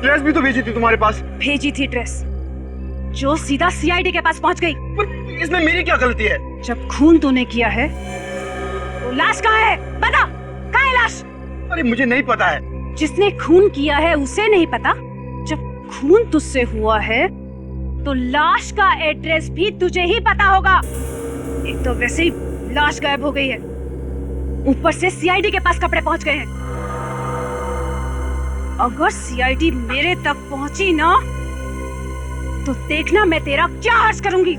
ड्रेस भी तो भेजी थी तुम्हारे पास। भेजी थी ड्रेस जो सीधा सीआईडी के पास पहुंच गई। पर इसमें मेरी क्या गलती है? जब खून तूने किया है तो लाश कहाँ है? बता, कहाँ है लाश? अरे मुझे नहीं पता है। जिसने खून किया है उसे नहीं पता? जब खून तुझसे हुआ है तो लाश का एड्रेस भी तुझे ही पता होगा। एक तो वैसे ही लाश गायब हो गई है, ऊपर से सीआईडी के पास कपड़े पहुंच गए हैं। अगर सीआईडी मेरे तक पहुंची ना तो देखना मैं तेरा क्या हर्ष करूंगी।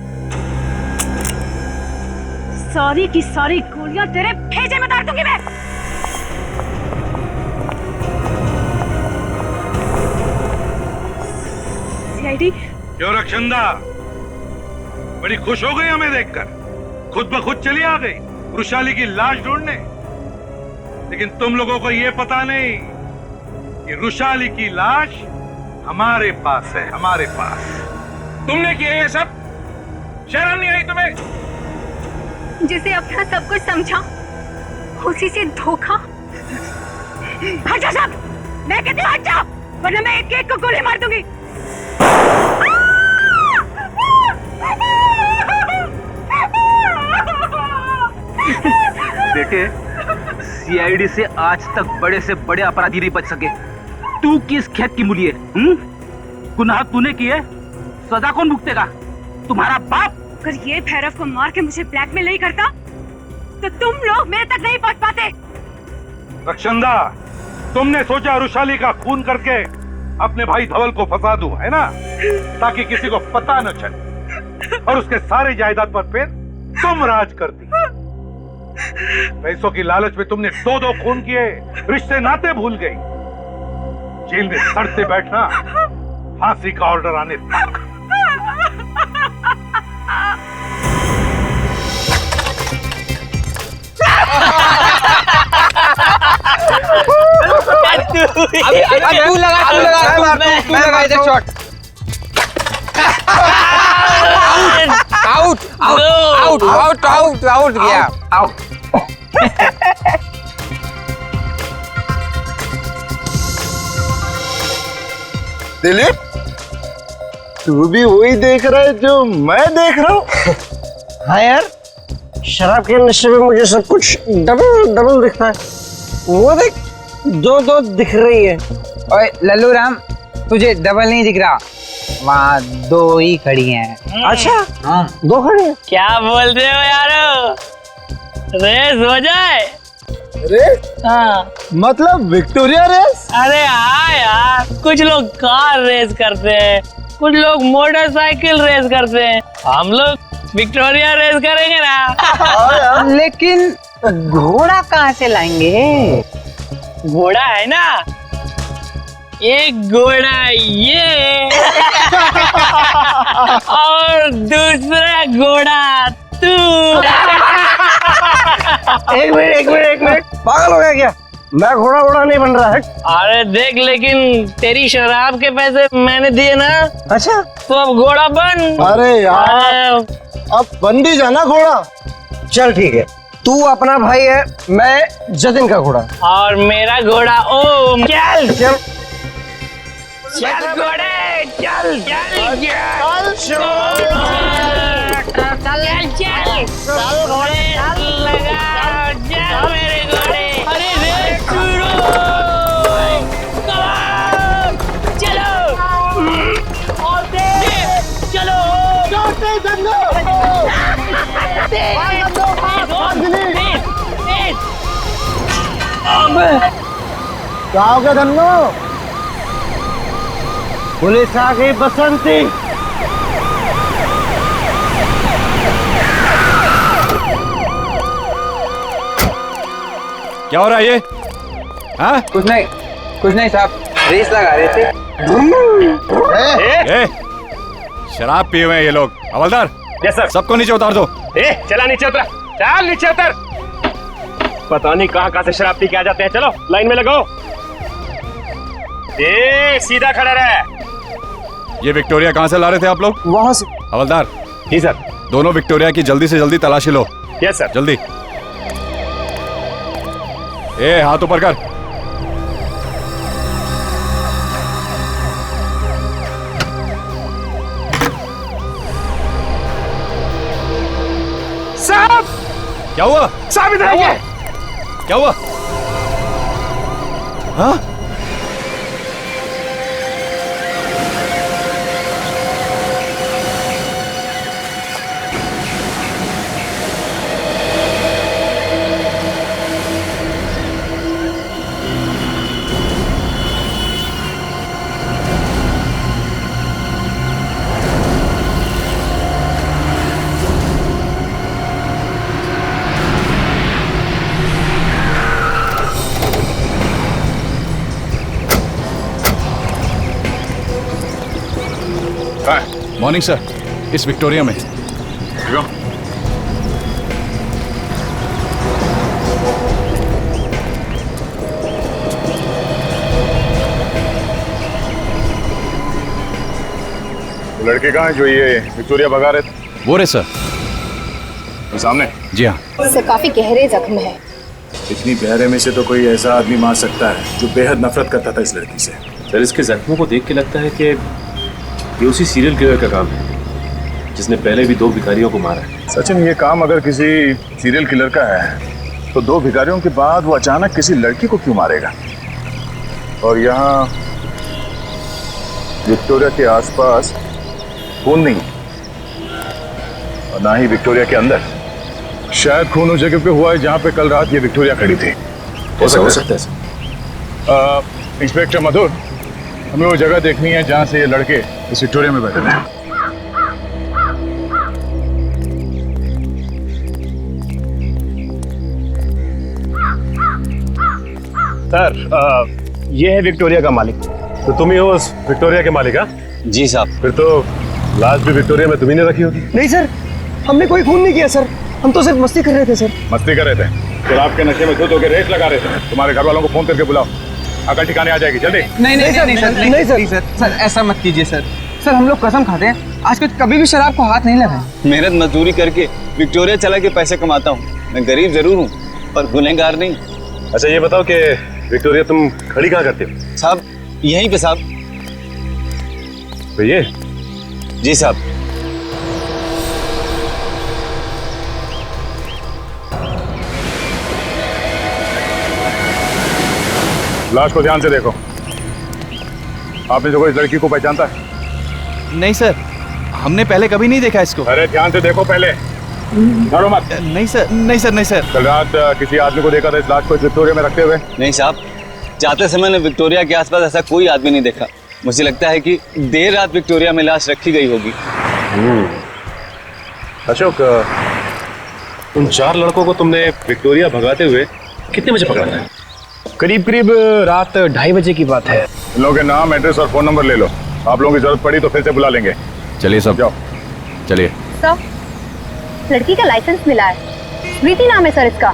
सारी की सारी गोलियां तेरे भेजे में डाल दूंगी मैं। सीआईडी। क्यों रक्षंदा, बड़ी खुश हो गई हमें देखकर? खुद ब खुद चली आ गई रुशाली की लाश ढूंढने। लेकिन तुम लोगों को यह पता नहीं कि रुशाली की लाश हमारे पास है, हमारे पास। तुमने किया ये सब? शर्म नहीं आई तुम्हें? जिसे अपना सब कुछ समझा उसी से धोखा। हट जा सब, मैं कहती हूँ हट जा, वरना मैं एक एक को गोली मार दूंगी। देखिए, सीआईडी से आज तक बड़े से बड़े अपराधी नहीं बच सके, तू किस खेत की मूली है? गुनाह तूने किए, सजा कौन भुगतेगा? तुम्हारा बाप। अगर ये भैरव को मार के मुझे ब्लैकमेल नहीं करता तो तुम लोग मेरे तक नहीं पहुंच पाते। रक्षंदा, तुमने सोचा रुशाली का खून करके अपने भाई धवल को फंसा दूं, है ना, ताकि किसी को पता न चले और उसके सारे जायदाद पर फिर तुम राज करती। पैसों की लालच में तुमने 2-2 खून किए, रिश्ते नाते भूल गई। जेल में सड़ते बैठना, फांसी का ऑर्डर आने तक। तू लगा इधर shot. Out out out out out गया, आउट। दिलीप, तू भी वही देख रहा है जो मैं देख रहा हूँ? हाँ यार, शराब के नशे में मुझे सब कुछ डबल डबल दिखता है। वो देख, 2-2 दिख रही है। ओए लल्लू राम, तुझे डबल नहीं दिख रहा, वहाँ 2 ही खड़ी हैं। अच्छा, हाँ 2 खड़ी हैं। क्या बोल रहे हो यारो? रेस हो जाए? रेस? हाँ। मतलब विक्टोरिया रेस? अरे हाँ यार, कुछ लोग कार रेस करते हैं, कुछ लोग मोटरसाइकिल रेस करते हैं, हम लोग विक्टोरिया रेस करेंगे ना। लेकिन घोड़ा कहाँ से लाएंगे? घोड़ा है ना, एक घोड़ा ये और दूसरा घोड़ा तू। एक मिनट, पागल हो गया क्या? मैं घोड़ा नहीं बन रहा है। अरे देख, लेकिन तेरी शराब के पैसे मैंने दिए ना। अच्छा, तो अब घोड़ा बन। अरे यार, अब बन भी जाना घोड़ा। चल ठीक है, तू अपना भाई है, मैं जतिन का घोड़ा और मेरा घोड़ा ओम। चल चल चल घोड़े, चल चल चल घोड़े, लगा चल मेरे घोड़े। अरे रेस शुरू, चलो और चलो। क्या हो गया धन्नो? पुलिस आ गई बसंती। क्या हो रहा है ये? हाँ? कुछ नहीं साहब, रेस लगा रहे थे। शराब पिए हुए हैं ये लोग। हवलदार, यस सर। सबको नीचे उतार दो। चला नीचे उतरा, चल नीचे उतर। पता नहीं कहाँ से शराब पी के आ जाते हैं। चलो लाइन में लगो। सीधा खड़ा रहे। ये विक्टोरिया कहाँ से ला रहे थे आप लोग? वहाँ से। हवलदार। जी सर। दोनों विक्टोरिया की जल्दी से जल्दी तलाशी लो। Yes sir. जल्दी। हाथ ऊपर कर। साहब, क्या हुआ? साहब इधर आइए। क्या हुआ? हाँ? मॉर्निंग सर, इस विक्टोरिया में। लड़के कहाँ हैं जो ये विक्टोरिया भगा रहे थे? वो रहे सर। तो सामने? जी हाँ। इससे काफी गहरे जख्म है। इतनी गहरे में से तो कोई ऐसा आदमी मार सकता है जो बेहद नफरत करता था इस लड़की से। सर, इसके जख्मों को देख के लगता है कि ये उसी सीरियल किलर का काम है जिसने पहले भी 2 भिखारियों को मारा है। सचिन, ये काम अगर किसी सीरियल किलर का है तो 2 भिखारियों के बाद वो अचानक किसी लड़की को क्यों मारेगा? और यहाँ विक्टोरिया के आसपास खून नहीं है, और ना ही विक्टोरिया के अंदर। शायद खून उस जगह पे हुआ है जहां पे कल रात ये विक्टोरिया खड़ी थी। हो सकता है। इंस्पेक्टर मधुर, हमें वो जगह देखनी है जहां से ये लड़के इस विक्टोरिया में बैठे हैं। सर, ये है विक्टोरिया का मालिक। तो तुम ही हो उस विक्टोरिया के मालिक? हाँ जी साहब। फिर तो लाश भी विक्टोरिया में तुम्ही ने रखी होगी। नहीं सर, हमने कोई खून नहीं किया सर, हम तो सिर्फ मस्ती कर रहे थे सर। मस्ती कर रहे थे? शराब के नशे में धुत होकर रेस लगा रहे थे। तुम्हारे घर वालों को फोन करके बुलाओ, अकल ठिकाने आ जाएगी, जल्दी। नहीं सर, ऐसा मत कीजिए सर। सर हम लोग कसम खाते हैं आज कुछ कभी भी शराब को हाथ नहीं लगाए। मेहनत मजदूरी करके विक्टोरिया चला के पैसे कमाता हूँ। मैं गरीब जरूर हूँ पर गुनहगार नहीं। अच्छा ये बताओ कि विक्टोरिया तुम खड़ी कहाँ करते हो? साहब यहीं पे साहब। तो ये? जी साहब। लाश को ध्यान से देखो। आपने जो इस लड़की को पहचानता है? नहीं सर, हमने पहले कभी नहीं देखा इसको। अरे ध्यान से देखो पहले, डरो मत। नहीं सर। कल रात किसी आदमी को देखा था इस लाश को इस विक्टोरिया में रखते हुए? नहीं साहब, जाते समय ने विक्टोरिया के आसपास ऐसा कोई आदमी नहीं देखा। मुझे लगता है कि देर रात विक्टोरिया में लाश रखी गई होगी। अशोक, उन 4 लड़कों को तुमने विक्टोरिया भगाते हुए कितने बजे पकड़ा था? करीब रात 2:30 बजे की बात है। इन लोगों के नाम, एड्रेस और फोन नंबर ले लो। आप लोगों की जरूरत पड़ी तो फिर से बुला लेंगे। चलिए सब जाओ। चलिए। सर, लड़की का लाइसेंस मिला है। स्मृति नाम है सर इसका,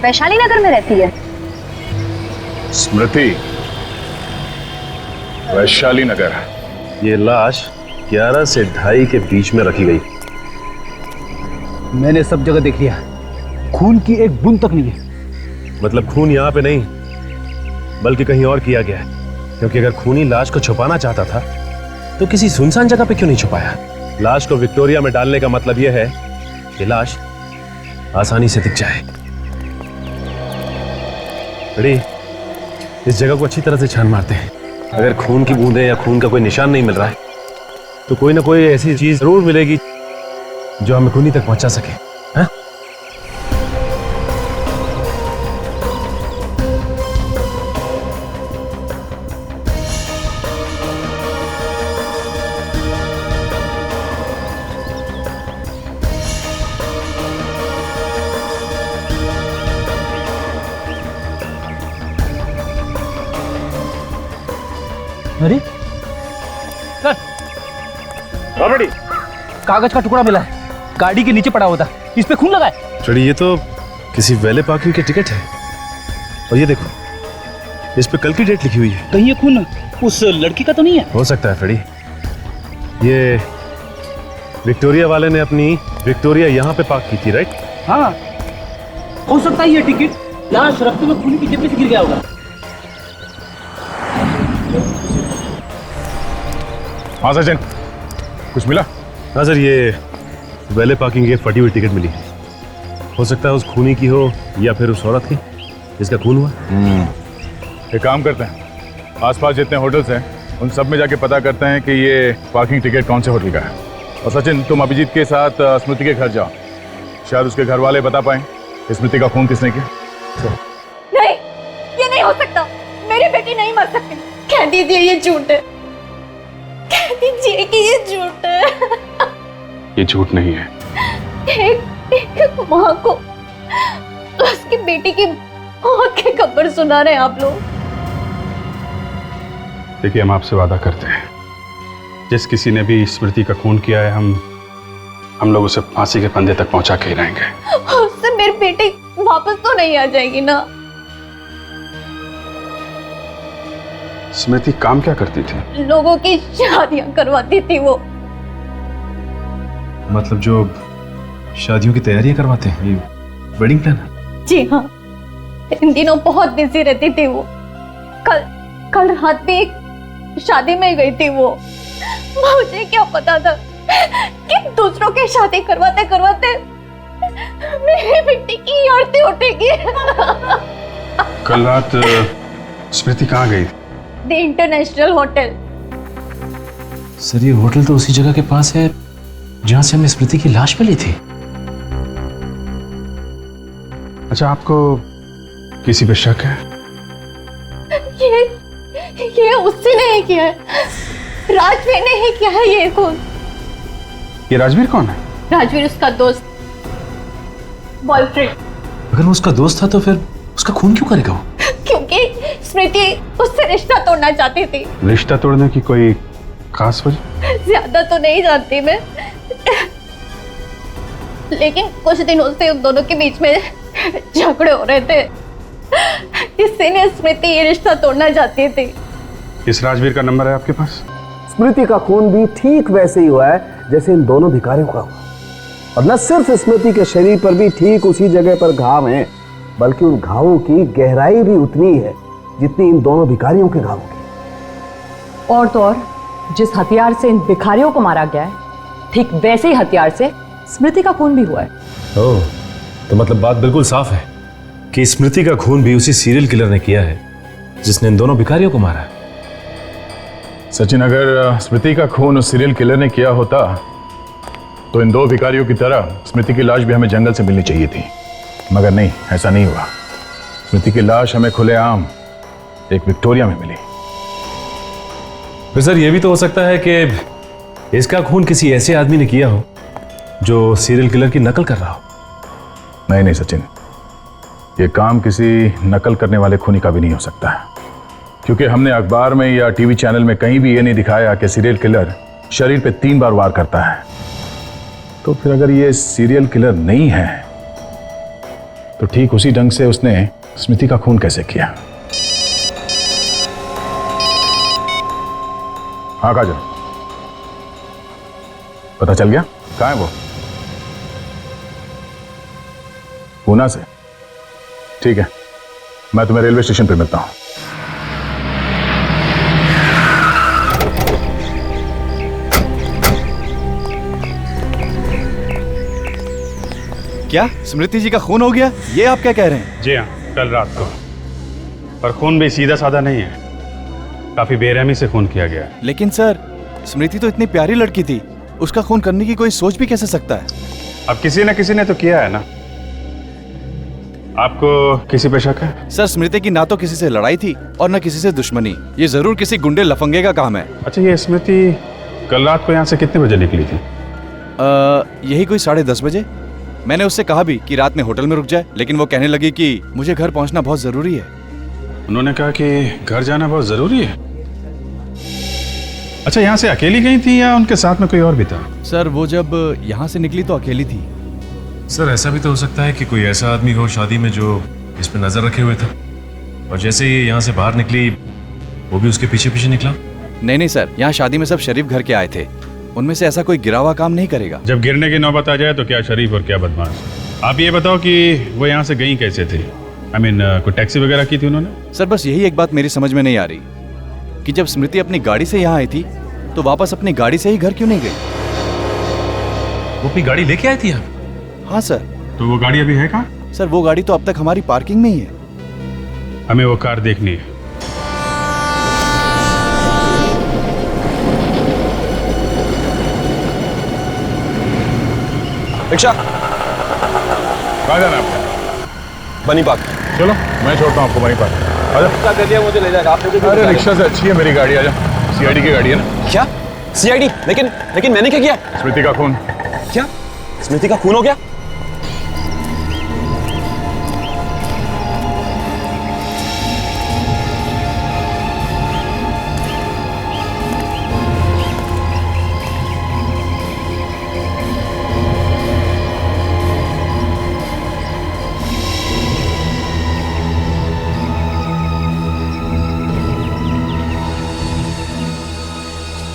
वैशाली नगर में रहती है। स्मृति, वैशाली नगर। ये लाश 11 से 2:30 के बीच में रखी गई। मैंने सब जगह देख लिया, खून की एक बूंद तक नहीं है। मतलब खून यहाँ पे नहीं बल्कि कहीं और किया गया है, क्योंकि अगर खूनी लाश को छुपाना चाहता था तो किसी सुनसान जगह पे क्यों नहीं छुपाया? लाश को विक्टोरिया में डालने का मतलब यह है कि लाश आसानी से दिख जाए। बड़ी, इस जगह को अच्छी तरह से छान मारते हैं। अगर खून की बूंदें या खून का कोई निशान नहीं मिल रहा है तो कोई ना कोई ऐसी चीज जरूर मिलेगी जो हमें खूनी तक पहुंचा सके। हाँ? अरे सर, ऑलरेडी कागज का टुकड़ा मिला है, गाड़ी के नीचे पड़ा हुआ था, इस पे खून लगा है। चलिए, ये तो किसी वैले पार्किंग के टिकट है। और ये देखो, इस पे कल की डेट लिखी हुई है। कहीं ये खून उस लड़की का तो नहीं है? हो सकता है फ्रेडी, ये विक्टोरिया वाले ने अपनी विक्टोरिया यहाँ पे पार्क की थी, राइट? हाँ, हो सकता है ये टिकट लाश रखते हुए खून की जेब में से गिर गया होगा। हाँ सचिन, कुछ मिला? हाँ सर, ये वैले पार्किंग की एक फटी हुई टिकट मिली। हो सकता है उस खूनी की हो या फिर उस औरत की जिसका खून हुआ। एक काम करते हैं, आसपास जितने होटल्स हैं उन सब में जाके पता करते हैं कि ये पार्किंग टिकट कौन से होटल का है। और सचिन, तुम अभिजीत के साथ स्मृति के घर जाओ, शायद उसके घर वाले बता पाए स्मृति का खून किसने किया। नहीं, ये नहीं हो सकता। मेरी बेटी नहीं मर सकती। कह दीजिए ये झूठ है, कह दीजिए कि ये झूठ है। ये झूठ नहीं है। एक माँ को उसकी बेटी की मौत की खबर सुना रहे आप लोग। देखिए, हम आपसे वादा करते हैं, जिस किसी ने भी स्मृति का खून किया है, हम लोग उसे फांसी के फंदे तक पहुंचा के ही रहेंगे। उससे मेरी बेटी वापस तो नहीं आ जाएगी ना? स्मृति काम क्या करती थी? लोगों की शादियां करवाती थी वो। मतलब जो शादियों की तैयारियां करवाते हैं, ये वेडिंग प्लान? जी हाँ, इन दिनों बहुत बिजी रहती थी वो। कल रात भी एक शादी में गई थी वो। मुझे क्या पता था कि दूसरों की शादी करवाते करवाते मेरी बेटी की आरती उठेगी। कल रात स्मृति कहाँ गई? The international hotel. सर ये होटल तो उसी जगह के पास है जहां से हमने स्मृति की लाश मिली थी। अच्छा, आपको किसी पे शक है? ये उससे नहीं किया है, राजवीर ने ही किया है ये खून। ये राजवीर कौन है? राजवीर उसका दोस्त, बॉयफ्रेंड। अगर वो उसका दोस्त था तो फिर उसका खून क्यों करेगा वो? क्योंकि स्मृति उससे रिश्ता तोड़ना चाहती थी। रिश्ता तोड़ने की कोई खास वजह? ज्यादा तो नहीं जानती मैं, लेकिन कुछ दिनों से उन दोनों के बीच में झगड़े हो रहे थे, इसलिए स्मृति ये रिश्ता तोड़ना चाहती थी। इस राजवीर का नंबर है आपके पास? स्मृति का खून भी ठीक वैसे ही हुआ है जैसे इन दोनों भिखारियों का हुआ, और न सिर्फ स्मृति के शरीर पर भी ठीक उसी जगह पर घाव हैं, बल्कि उन घावों की गहराई भी उतनी है जितनी इन दोनों भिखारियों के घावों की। और तो और जिस हथियार से इन भिखारियों को मारा गया है, ठीक वैसे ही हथियार से स्मृति का खून भी हुआ है। ओह, तो मतलब बात बिल्कुल साफ है कि स्मृति का खून भी उसी सीरियल किलर ने किया है जिसने इन दोनों भिखारियों को मारा है। सचिन, अगर स्मृति का खून उस सीरियल किलर ने किया होता तो इन दो भिखारियों की तरह स्मृति की लाश भी हमें जंगल से मिलनी चाहिए थी, मगर नहीं, ऐसा नहीं हुआ। स्मृति की लाश हमें खुलेआम एक विक्टोरिया में मिली। फिर सर ये भी तो हो सकता है कि इसका खून किसी ऐसे आदमी ने किया हो जो सीरियल किलर की नकल कर रहा हो। नहीं नहीं सचिन, ये काम किसी नकल करने वाले खूनी का भी नहीं हो सकता है, क्योंकि हमने अखबार में या टीवी चैनल में कहीं भी ये नहीं दिखाया कि सीरियल किलर शरीर पे 3 बार वार करता है। तो फिर अगर ये सीरियल किलर नहीं है तो ठीक उसी ढंग से उसने स्मृति का खून कैसे किया? हाँ काजल, पता चल गया कहाँ है वो? पूना से? ठीक है, मैं तुम्हें रेलवे स्टेशन पे मिलता हूं। क्या स्मृति जी का खून हो गया, ये आप क्या कह रहे हैं? जी हाँ, कल रात को। पर खून भी सीधा साधा नहीं है, काफी बेरहमी से खून किया गया है। लेकिन सर, स्मृति तो इतनी प्यारी लड़की थी, उसका खून करने की कोई सोच भी कैसे सकता है? अब किसी न किसी ने तो किया है ना। आपको किसी पे शक है? सर, स्मृति की ना तो किसी से लड़ाई थी और ना किसी से दुश्मनी। ये जरूर किसी गुंडे लफंगे का काम है। अच्छा, ये स्मृति कल रात को यहाँ से कितने बजे निकली थी? यही कोई 10:30 बजे। मैंने उससे कहा भी कि रात में होटल में रुक जाए, लेकिन वो कहने लगी कि मुझे घर पहुंचना बहुत जरूरी है। उन्होंने कहा कि घर जाना बहुत जरूरी है? अच्छा, यहाँ से अकेली गई थी या उनके साथ में कोई और भी था? सर, वो जब यहाँ से निकली तो अकेली थी। सर, ऐसा भी तो हो सकता है कि कोई ऐसा आदमी हो शादी में जो इस पे नजर रखे हुए था, और जैसे ही यहाँ से बाहर निकली वो भी उसके पीछे पीछे निकला। नहीं नहीं सर, यहाँ शादी में सब शरीफ घर के आए थे, उनमें से ऐसा कोई गिरा हुआ काम नहीं करेगा। जब गिरने की नौबत आ जाए तो क्या शरीफ और क्या बदमाश। आप ये बताओ कि वो यहाँ से गई कैसे थी? कोई टैक्सी वगैरह की थी उन्होंने? सर, बस यही एक बात मेरी समझ में नहीं आ रही कि जब स्मृति अपनी गाड़ी से यहाँ आई थी तो वापस अपनी गाड़ी से ही घर क्यों नहीं गई? वो अपनी गाड़ी लेके आई थी यहाँ? हाँ सर। तो वो गाड़ी अभी है कहाँ? सर, वो गाड़ी तो अब तक हमारी पार्किंग में ही है। हमें वो कार देखनी है। रिक्शा, कहाँ जाना है आपको? बनी पार्क। चलो, मैं छोड़ता हूँ आपको वहीं पर। रिक्शा कर दिया, मुझे ले जाएगा। अरे रिक्शा से अच्छी है मेरी गाड़ी, आ जाओ। सीआईडी की गाड़ी है ना? क्या सीआईडी? लेकिन मैंने क्या किया? स्मृति का खून। क्या स्मृति का खून हो गया?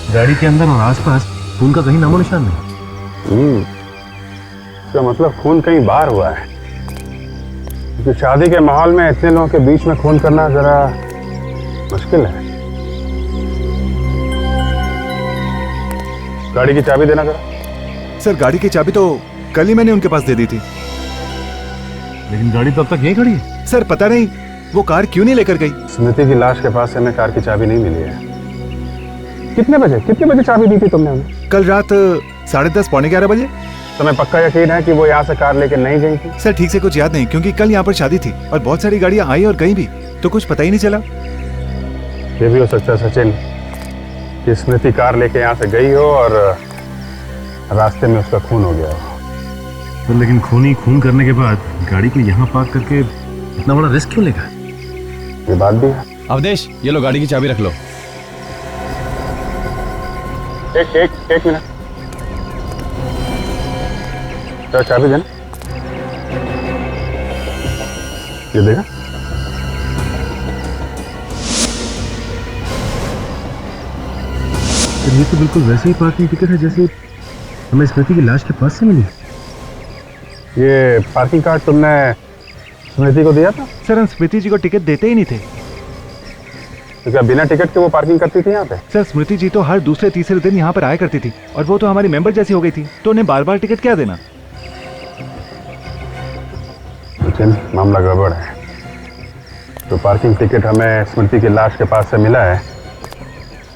गाड़ी के अंदर और आसपास खून का कहीं नामो निशान नहीं। इसका मतलब खून कहीं बाहर हुआ है, क्योंकि शादी के माहौल में इतने लोगों के बीच में खून करना जरा मुश्किल है। गाड़ी की चाबी देना जरा। सर, गाड़ी की चाबी तो कल ही मैंने उनके पास दे दी थी। लेकिन गाड़ी तो अब तक यहीं खड़ी है। सर, पता नहीं वो कार क्यों नहीं लेकर गई। स्मृति की लाश के पास से हमें कार की चाबी नहीं मिली है। कितने बजे चाबी दी थी तुमने हमें? कल रात 10:30 पौने 11 बजे। तुम्हें पक्का यकीन है कि वो यहाँ से कार लेके नहीं गई थी? सर ठीक से कुछ याद नहीं, क्योंकि कल यहाँ पर शादी थी और बहुत सारी गाड़ियाँ आई और गई भी, तो कुछ पता ही नहीं चला। ये भी हो सकता है सचिन कि स्मृति कार लेके यहाँ से गई हो और रास्ते में उसका खून हो गया हो। तो लेकिन खूनी खून करने के बाद गाड़ी को यहाँ पार्क करके इतना बड़ा रिस्क क्यों लेगा? ये बात भी है। अवधेश, ये लो गाड़ी की चाबी रख लो। एक मिनट, क्या चाबी देना? ये देगा? ये तो बिल्कुल वैसे ही पार्किंग टिकट है जैसे हमें स्मृति की लाश के पास से मिली। ये पार्किंग कार्ड तुमने स्मृति को दिया था? सर हम स्मृति जी को टिकट देते ही नहीं थे। तो क्या बिना टिकट के वो पार्किंग करती थी यहाँ पे? सर स्मृति जी तो हर दूसरे तीसरे दिन यहाँ पर आया करती थी और वो तो हमारी मेंबर जैसी हो गई थी, तो उन्हें बार बार टिकट क्या देना? सचिन, मामला गड़बड़ है। तो पार्किंग टिकट हमें स्मृति की लाश के पास से मिला है,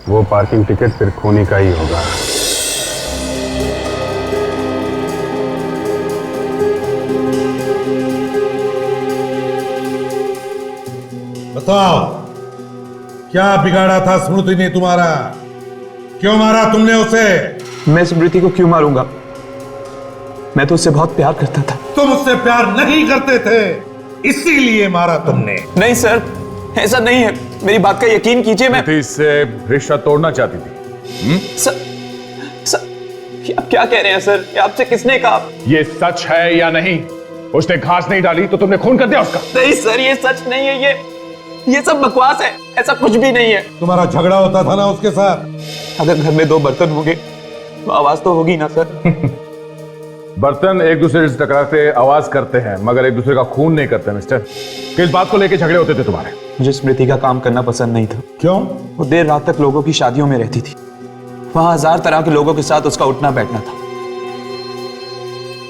वो पार्किंग टिकट फिर खूनी का ही होगा। बताओ, क्या बिगाड़ा था स्मृति ने तुम्हारा? क्यों मारा तुमने उसे? मैं स्मृति को क्यों मारूंगा? मैं तो उससे बहुत प्यार करता था। तुम उससे प्यार नहीं करते थे, इसीलिए मारा तुमने। नहीं सर, ऐसा नहीं है, मेरी बात का यकीन कीजिए। मैं इससे रिश्ता तोड़ना चाहती थी। सर, आप क्या कह रहे हैं सर? ये आपसे किसने कहा? ये सच है या नहीं? उसने घास नहीं डाली तो तुमने खून कर दिया उसका? नहीं सर, ये सच नहीं है। ये सब बकवास है, ऐसा कुछ भी नहीं है। तुम्हारा झगड़ा होता था ना उसके साथ? अगर घर में 2 बर्तन होंगे तो आवाज तो होगी ना सर। बर्तन एक दूसरे से टकराते आवाज करते हैं, मगर एक दूसरे का खून नहीं करते। मिस्टर, किस बात को लेके झगड़े होते थे तुम्हारे? मुझे स्मृति का काम करना पसंद नहीं था। क्यों? वो देर रात तक लोगों की शादियों में रहती थी, वहां 1000 तरह के लोगों के साथ उसका उठना बैठना था।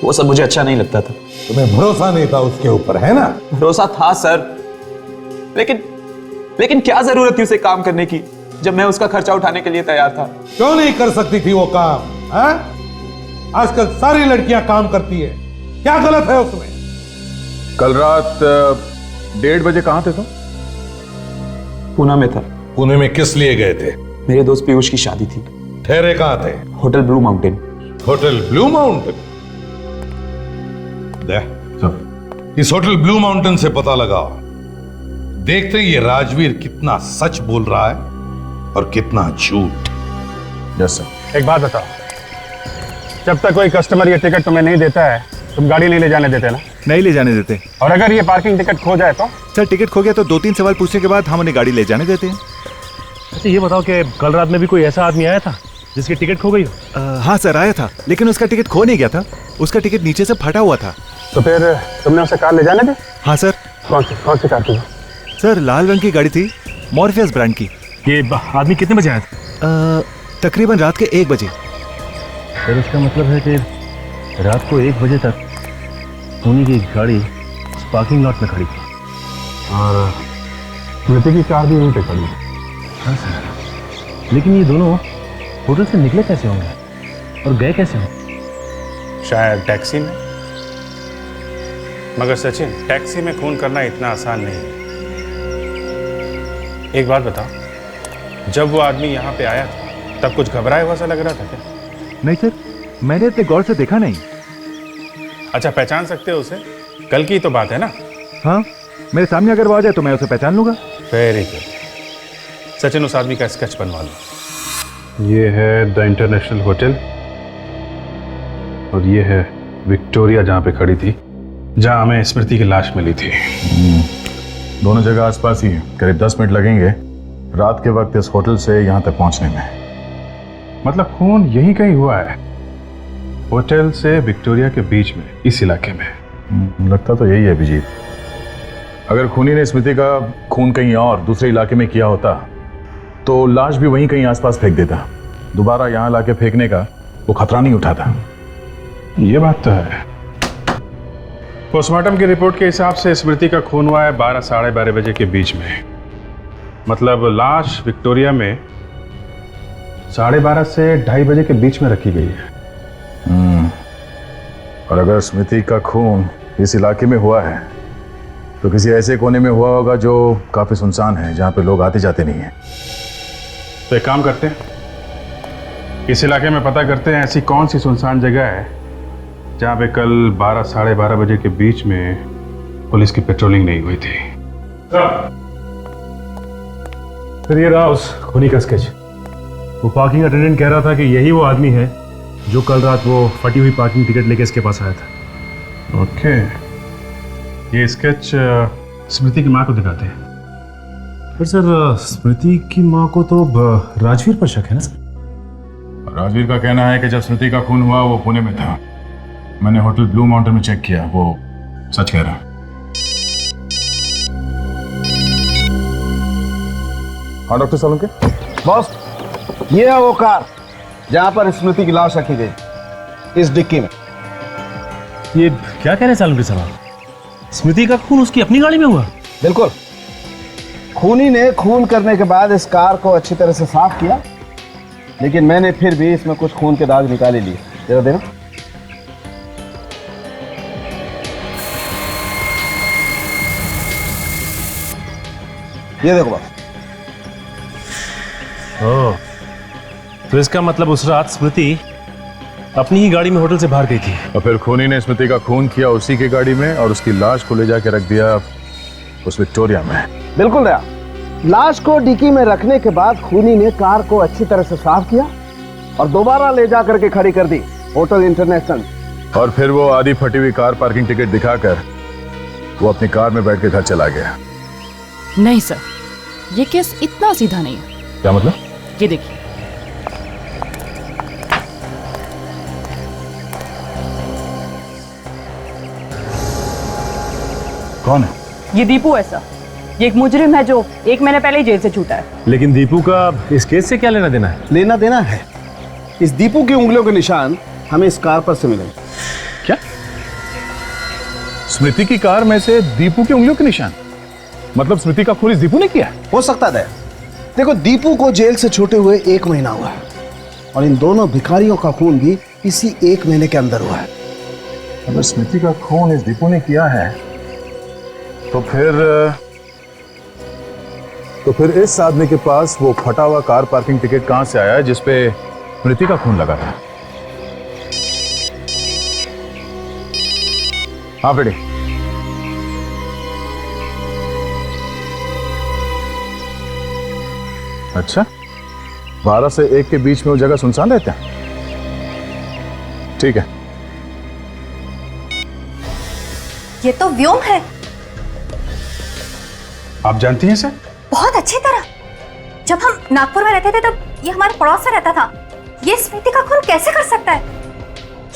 वो सब मुझे अच्छा नहीं लगता था। तुम्हें भरोसा नहीं था उसके ऊपर, है ना? भरोसा था सर, लेकिन क्या जरूरत थी उसे काम करने की जब मैं उसका खर्चा उठाने के लिए तैयार था? क्यों नहीं कर सकती थी वो काम? है? आजकल सारी लड़कियां काम करती है, क्या गलत है उसमें? कल रात 1:30 बजे कहां थे तुम? पूना में था। पुणे में किस लिए गए थे? मेरे दोस्त पीयूष की शादी थी। ठहरे कहां थे? Hotel blue mountain. Hotel blue mountain? इस होटल ब्लू माउंटेन से पता लगाओ, देखते हैं ये राजवीर कितना सच बोल रहा है और कितना झूठ। Yes sir. एक बात बताओ, जब तक कोई कस्टमर ये टिकट तुम्हें नहीं देता है, तुम गाड़ी नहीं ले जाने देते ना? नहीं ले जाने देते। और अगर ये पार्किंग टिकट खो जाए तो? सर टिकट खो गया तो 2-3 सवाल पूछने के बाद हम उन्हें गाड़ी ले जाने देते हैं। अच्छा ये बताओ कि कल रात में भी कोई ऐसा आदमी आया था जिसकी टिकट खो गई हो? हाँ सर आया था, लेकिन उसका टिकट खो नहीं गया था, उसका टिकट नीचे से फटा हुआ था। तो फिर तुमने उसे कार ले जाने दी? हाँ सर। कौन सी कार थी? सर लाल रंग की गाड़ी थी, मॉर्फियस ब्रांड की। ये आदमी कितने बजे आया था? तकरीबन रात के 1 बजे। सर इसका मतलब है कि रात को 1 बजे तक खूनी की गाड़ी उस पार्किंग लॉट में खड़ी थी और स्मृति की कार भी वहीं पे खड़ी। हाँ सर, लेकिन ये दोनों होटल से निकले कैसे होंगे और गए कैसे होंगे? शायद टैक्सी में। मगर सचिन, टैक्सी में खून करना इतना आसान नहीं है। एक बात बताओ, जब वो आदमी यहाँ पे आया था तब कुछ घबराया हुआ सा लग रहा था क्या? नहीं सर, मैंने इतने गौर से देखा नहीं। अच्छा, पहचान सकते हो उसे? कल की तो बात है ना? हाँ, मेरे सामने अगर वो आ जाए तो मैं उसे पहचान लूंगा। Very good. सचिन, उस आदमी का स्केच बनवा लो। ये है द इंटरनेशनल होटल और ये है विक्टोरिया जहाँ पे खड़ी थी, जहाँ हमें स्मृति की लाश मिली थी। दोनों जगह आसपास ही है, करीब 10 मिनट लगेंगे रात के वक्त इस होटल से यहाँ तक पहुँचने में। मतलब खून यही कहीं हुआ है, होटल से विक्टोरिया के बीच में, इस इलाके में। लगता तो यही है अभिजीत। अगर खूनी ने स्मृति का खून कहीं और दूसरे इलाके में किया होता तो लाश भी वहीं कहीं आसपास फेंक देता। दोबारा यहाँ लाके फेंकने का वो खतरा नहीं उठाता। ये बात तो है। पोस्टमार्टम की रिपोर्ट के हिसाब से स्मृति का खून हुआ है 12 साढ़े 12 बजे के बीच में। मतलब लाश विक्टोरिया में 12:30 से 2:30 बजे के बीच में रखी गई है। और अगर स्मृति का खून इस इलाके में हुआ है तो किसी ऐसे कोने में हुआ होगा जो काफी सुनसान है, जहां पे लोग आते जाते नहीं हैं। तो एक काम करते हैं, इस इलाके में पता करते हैं ऐसी कौन सी सुनसान जगह है जहां पे कल 12 साढ़े 12 बजे के बीच में पुलिस की पेट्रोलिंग नहीं हुई थी। फिर ये रहा उस खूनी का स्केच। वो पार्किंग अटेंडेंट कह रहा था कि यही वो आदमी है जो कल रात वो फटी हुई पार्किंग टिकट लेके इसके पास आया था। ओके, ये स्केच स्मृति की माँ को दिखाते हैं। फिर सर स्मृति की माँ को तो राजवीर पर शक है ना सर? राजवीर का कहना है कि जब स्मृति का खून हुआ वो पुणे में था। मैंने होटल ब्लू माउंटेन में चेक किया, वो सच कह रहा। हाँ डॉक्टर सालुंके। बॉस, ये है वो कार जहां पर स्मृति की लाश रखी गई, इस डिक्की में। ये क्या कह रहे हैं सालुंके साहब? स्मृति का खून उसकी अपनी गाड़ी में हुआ? बिल्कुल। खूनी ने खून करने के बाद इस कार को अच्छी तरह से साफ किया, लेकिन मैंने फिर भी इसमें कुछ खून के दाग निकाल लिए। जरा देना। ये देखो बस। ओह, तो इसका मतलब उस रात स्मृति अपनी ही गाड़ी में होटल से बाहर गई थी। और फिर खूनी ने स्मृति का खून किया उसी की गाड़ी में और उसकी लाश को ले जाके रख दिया उस विक्टोरिया में। बिल्कुल दया। लाश को डिक्की में रखने के बाद खूनी ने कार को अच्छी तरह से साफ किया और दोबारा ले जा करके खड़ी कर दी होटल इंटरनेशनल। और फिर वो आधी फटी हुई कार पार्किंग टिकट दिखाकर वो अपनी कार में बैठ के घर चला गया। नहीं सर, ये केस इतना सीधा नहीं है। क्या मतलब? ये देखिए, कौन है? ये दीपू है सर। ये एक मुजरिम है जो 1 महीने पहले ही जेल से छूटा है। लेकिन दीपू का इस केस से क्या लेना देना है? लेना देना है। इस दीपू की उंगलियों के निशान हमें इस कार पर से मिले। क्या? स्मृति की कार में से दीपू की उंगलियों के निशान? मतलब स्मृति का खून इस दीपू ने किया? हो सकता है। देखो, दीपू को जेल से छूटे हुए 1 महीना हुआ है और इन दोनों भिखारियों का खून भी इसी 1 महीने के अंदर हुआ है। अगर स्मृति का खून इस दीपू ने किया है तो फिर इस आदमी के पास वो फटा हुआ कार पार्किंग टिकट कहां से आया जिसपे स्मृति का खून लगा था? हाँ बेटी। अच्छा, 12 से 1 के बीच में वो जगह सुनसान रहता है? ठीक है। ये तो व्योम है। आप जानती हैं सर? बहुत अच्छी तरह। जब हम नागपुर में रहते थे तब ये हमारे पड़ोस में रहता था। ये स्मृति का खून कैसे कर सकता है?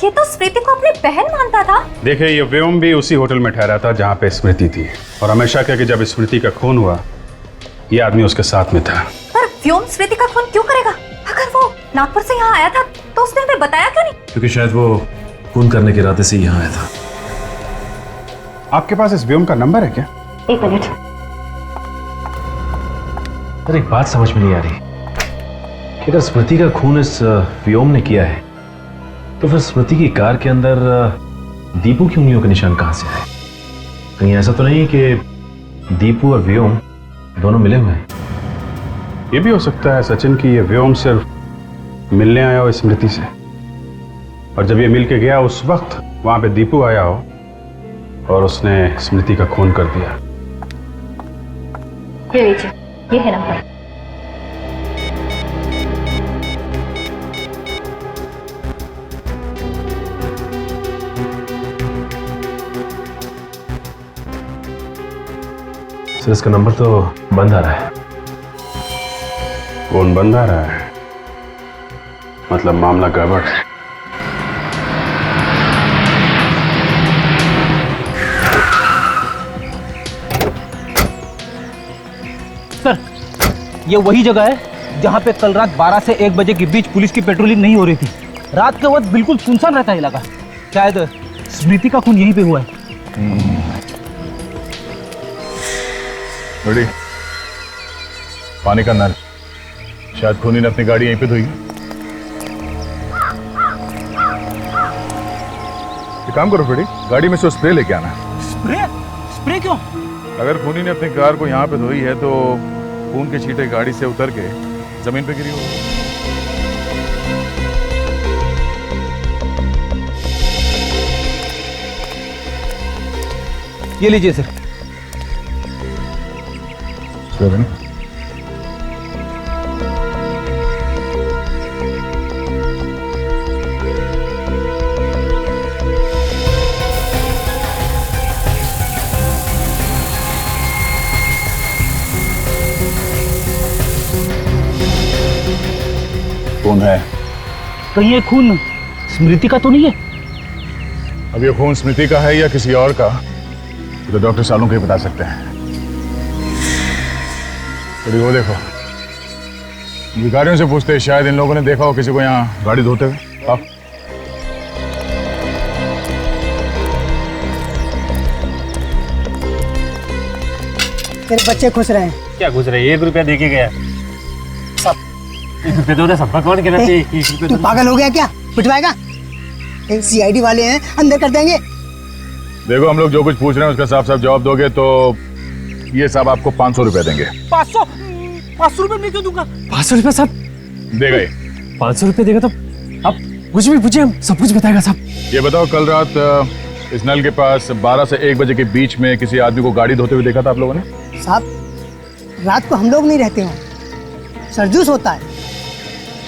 ये तो स्मृति को अपनी बहन मानता था। देखिए, ये व्योम भी उसी होटल में ठहरा था जहाँ पे स्मृति थी और हमेशा कहा कि जब स्मृति का खून हुआ ये आदमी उसके साथ में था। पर व्योम स्मृति का खून क्यों करेगा? अगर वो नागपुर से यहाँ आया था तो उसने हमें बताया क्यों नहीं? क्योंकि शायद वो खून करने के इरादे से यहाँ आया था। आपके पास इस व्योम का नंबर है क्या? 1 मिनट। सर एक बात समझ में नहीं आ रही कि अगर स्मृति का खून इस व्योम ने किया है तो फिर स्मृति की कार के अंदर दीपू की उंगलियों के निशान कहां से आए? कहीं ऐसा तो नहीं कि दीपू और व्योम दोनों मिले हुए हैं? ये भी हो सकता है सचिन कि ये व्योम सिर्फ मिलने आया हो स्मृति से और जब ये मिल के गया उस वक्त वहां पे दीपू आया हो और उसने स्मृति का खून कर दिया। ये लीजिए, ये है नंबर। सर इसका नंबर तो बंद आ रहा है। फोन बंद आ रहा है, मतलब मामला गड़बड़ है। सर, ये वही जगह है जहाँ पे कल रात 12 से 1 बजे के बीच पुलिस की पेट्रोलिंग नहीं हो रही थी। रात के वक्त बिल्कुल सुनसान रहता है इलाका। शायद स्मृति का खून यहीं पे हुआ है। पानी का नल, शायद खूनी ने अपनी गाड़ी यहीं पे धोई। काम करो फ्रेडी, गाड़ी में से स्प्रे लेके आना। स्प्रे? स्प्रे क्यों? अगर खूनी ने अपनी कार को यहाँ पे धोई है तो खून के छींटे गाड़ी से उतर के जमीन पे गिरी होगी। ये लीजिए सर। कौन है? कहीं ये खून स्मृति का तो नहीं है? अब ये खून स्मृति का है या किसी और का तो डॉक्टर सालों के बता सकते हैं। तो वो देखो, भिखारियों से पूछते, शायद इन लोगों ने देखा हो किसी को यहाँ गाड़ी धोते हुए। आओ। तेरे बच्चे खुश रहे। क्या खुश रहे? 1 रुपया देके गया। सब 1 रुपया दो, सबका कौन कहना चाहिए? तू पागल हो गया क्या? पिटवाएगा? सीआईडी वाले हैं, अंदर कर देंगे। देखो, हम लोग जो कुछ पूछ रहे हैं उसका साफ साफ जवाब दोगे तो ये साहब आपको 500 रुपया देंगे। 500 रुपये मैं क्यों दूंगा? 500 रुपया साहब देगा ही। 500 रुपये देगा तो आप कुछ भी पूछे, हम सब कुछ बताएगा साहब। ये बताओ, कल रात इस नल के पास 12 से 1 बजे के बीच में किसी आदमी को गाड़ी धोते हुए देखा था आप लोगों ने? साहब, रात को हम लोग नहीं रहते हैं, सरजू सोता है।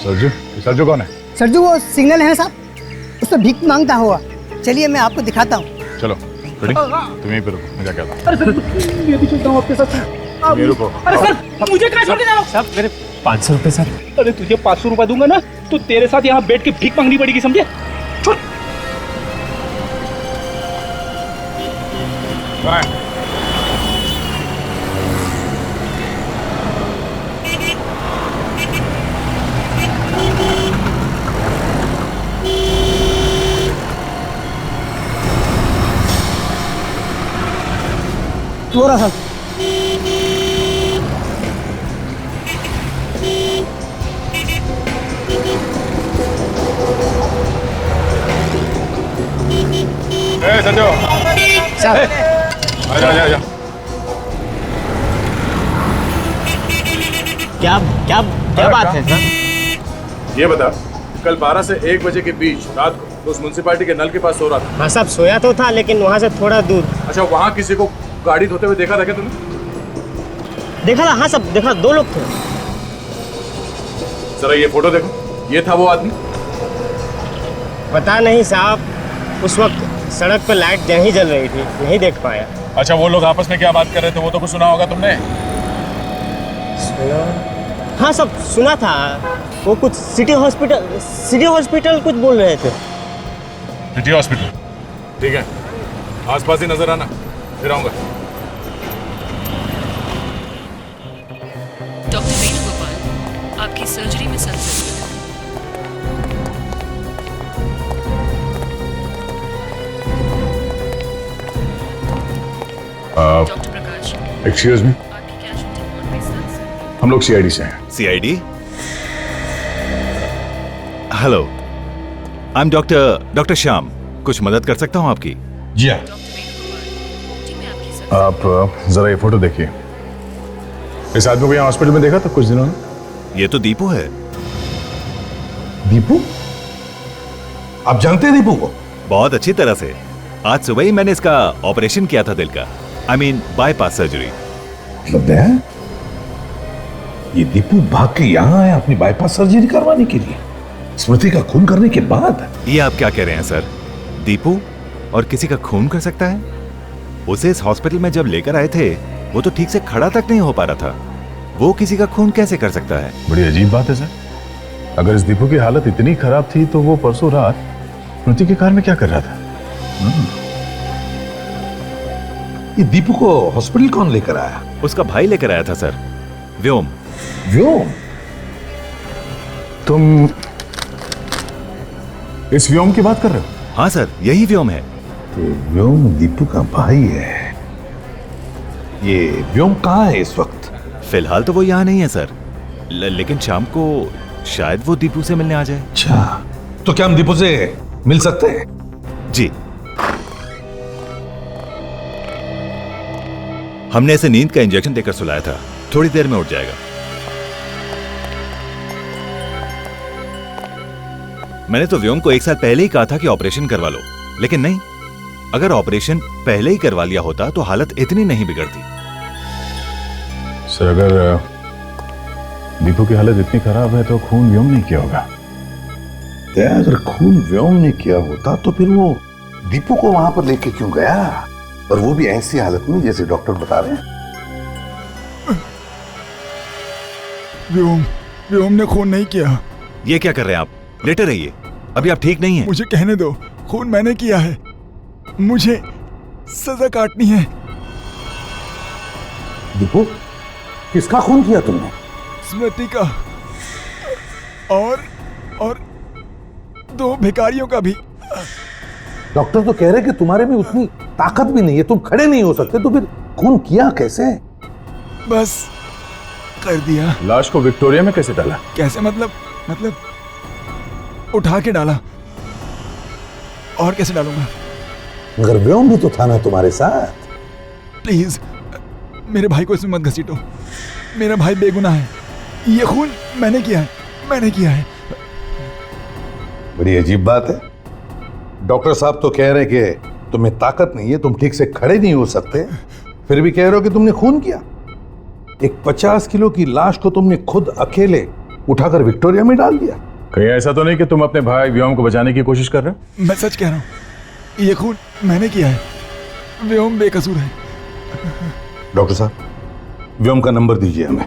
सरजू? सरजू कौन है? सरजू वो सिग्नल है साहब, उससे भीख मांगता हुआ। चलिए मैं आपको दिखाता हूँ। चलो रेडी, तुम यहीं पे रुको, मैं जाके आता हूँ। अरे सर, मैं भी चलता हूँ आपके साथ। नहीं रुको। अरे सर, मुझे कहाँ छोड़ के जा रहे हो? साहब मेरे 500 रुपये सर। अरे तुझे 500 रुपये दूंगा ना तो तेरे साथ यहाँ बैठ के भीख मांगनी पड़ेगी, समझे? छोड़। थोड़ा सा संजो, आजा। क्या क्या क्या बात है सर? ये बता, कल 12 से 1 बजे के बीच रात को तो उस म्युनिसिपैलिटी के नल के पास सो रहा था? हाँ साहब, सोया तो था लेकिन वहाँ से थोड़ा दूर। अच्छा, वहाँ किसी को गाड़ी धोते हुए देखा था क्या तुमने? देखा था? हाँ सब देखा, 2 लोग थे। जरा ये फोटो देखो, ये था वो आदमी? पता नहीं साहब, उस वक्त सड़क पर लाइट नहीं जल रही थी, नहीं देख पाया। अच्छा, वो लोग आपस में क्या बात कर रहे थे वो तो कुछ सुना होगा तुमने? सुना? हाँ सब सुना था। वो कुछ सिटी हॉस्पिटल कुछ बोल रहे थे। City hospital? ठीक है, आसपास ही नजर आना, फिर आऊंगा। डॉक्टर वेणुगोपाल, आपकी सर्जरी में सर डॉक्टर प्रकाश। एक्सक्यूज मी, हम लोग सीआईडी से हैं। CID? Hello, I am doctor Shyam. कुछ मदद कर सकता हूँ आपकी? जी हाँ। आप जरा ये फोटो देखिए। इस आदमी को यहाँ हॉस्पिटल में देखा था कुछ दिनों में? ये तो दीपू है। दीपू? आप जानते हैं दीपू को? बहुत अच्छी तरह से। आज सुबह ही मैंने इसका ऑपरेशन किया था, दिल का, आई मीन बाईपास सर्जरी। मतलब है ये दीपू भाग के यहाँ आया अपनी बाईपास सर्जरी करवाने के लिए, स्मृति का खून करने के बाद? ये आप क्या कह रहे हैं सर? दीपू और किसी का खून कर सकता है? उसे इस हॉस्पिटल में जब लेकर आए थे वो तो ठीक से खड़ा तक नहीं हो पा रहा था, वो किसी का खून कैसे कर सकता है? बड़ी अजीब बात है सर। अगर इस दीपू की हालत इतनी खराब थी तो वो परसों रात स्मृति की कार में क्या कर रहा था? ये दीपू को हॉस्पिटल कौन लेकर आया? उसका भाई लेकर आया था सर, व्योम। व्योम? तुम इस व्योम की बात कर रहे हो? हाँ सर, यही व्योम है। तो व्योम दीपू का भाई है। ये व्योम कहाँ है इस वक्त? फिलहाल तो वो यहाँ नहीं है सर, लेकिन शाम को शायद वो दीपू से मिलने आ जाए। अच्छा, तो क्या हम दीपू से मिल सकते हैं? जी। हमने इसे नींद का इंजेक्शन देकर सुलाया था, थोड़ी देर में उठ जाएगा। मैंने तो व्योम को 1 साल पहले ही कहा था कि ऑपरेशन करवा लो, लेकिन नहीं। अगर ऑपरेशन पहले ही करवा लिया होता तो हालत इतनी नहीं बिगड़ती। सर, अगर दीपू की हालत इतनी खराब है तो खून व्योम ने किया होगा। अगर खून व्योम ने किया होता तो फिर वो दीपू को वहां पर लेके क्यों गया, और वो भी ऐसी हालत में जैसे डॉक्टर बता रहे हैं। व्योम ने खून नहीं किया। ये क्या कर रहे हैं आप? लेटे रहिए, अभी आप ठीक नहीं हैं। मुझे कहने दो, खून मैंने किया है, मुझे सजा काटनी है। दीपू, किसका खून किया तुमने? स्मृति का, और 2 भिखारियों का भी। डॉक्टर तो कह रहे कि तुम्हारे में उतनी ताकत भी नहीं है, तुम खड़े नहीं हो सकते, तो फिर खून किया कैसे? बस कर दिया। लाश को विक्टोरिया में कैसे डाला? कैसे मतलब उठा के डाला। और कैसे डालूंगा? मगर व्योम भी तो था ना तुम्हारे साथ। प्लीज मेरे भाई को इसमें मत घसीटो, मेरा भाई बेगुनाह है। ये खून मैंने किया है। बड़ी अजीब बात है। डॉक्टर साहब तो कह रहे कि तुम्हें ताकत नहीं है, तुम ठीक से खड़े नहीं हो सकते, फिर भी कह रहे हो कि तुमने खून किया। एक 50 किलो की लाश को तुमने खुद अकेले उठाकर विक्टोरिया में डाल दिया। कहीं ऐसा तो नहीं कि तुम अपने भाई व्योम को बचाने की कोशिश कर रहे हो? मैं सच कह रहा हूँ, ये खून मैंने किया है, व्योम बेकसूर है। डॉक्टर साहब, व्योम का नंबर दीजिए हमें।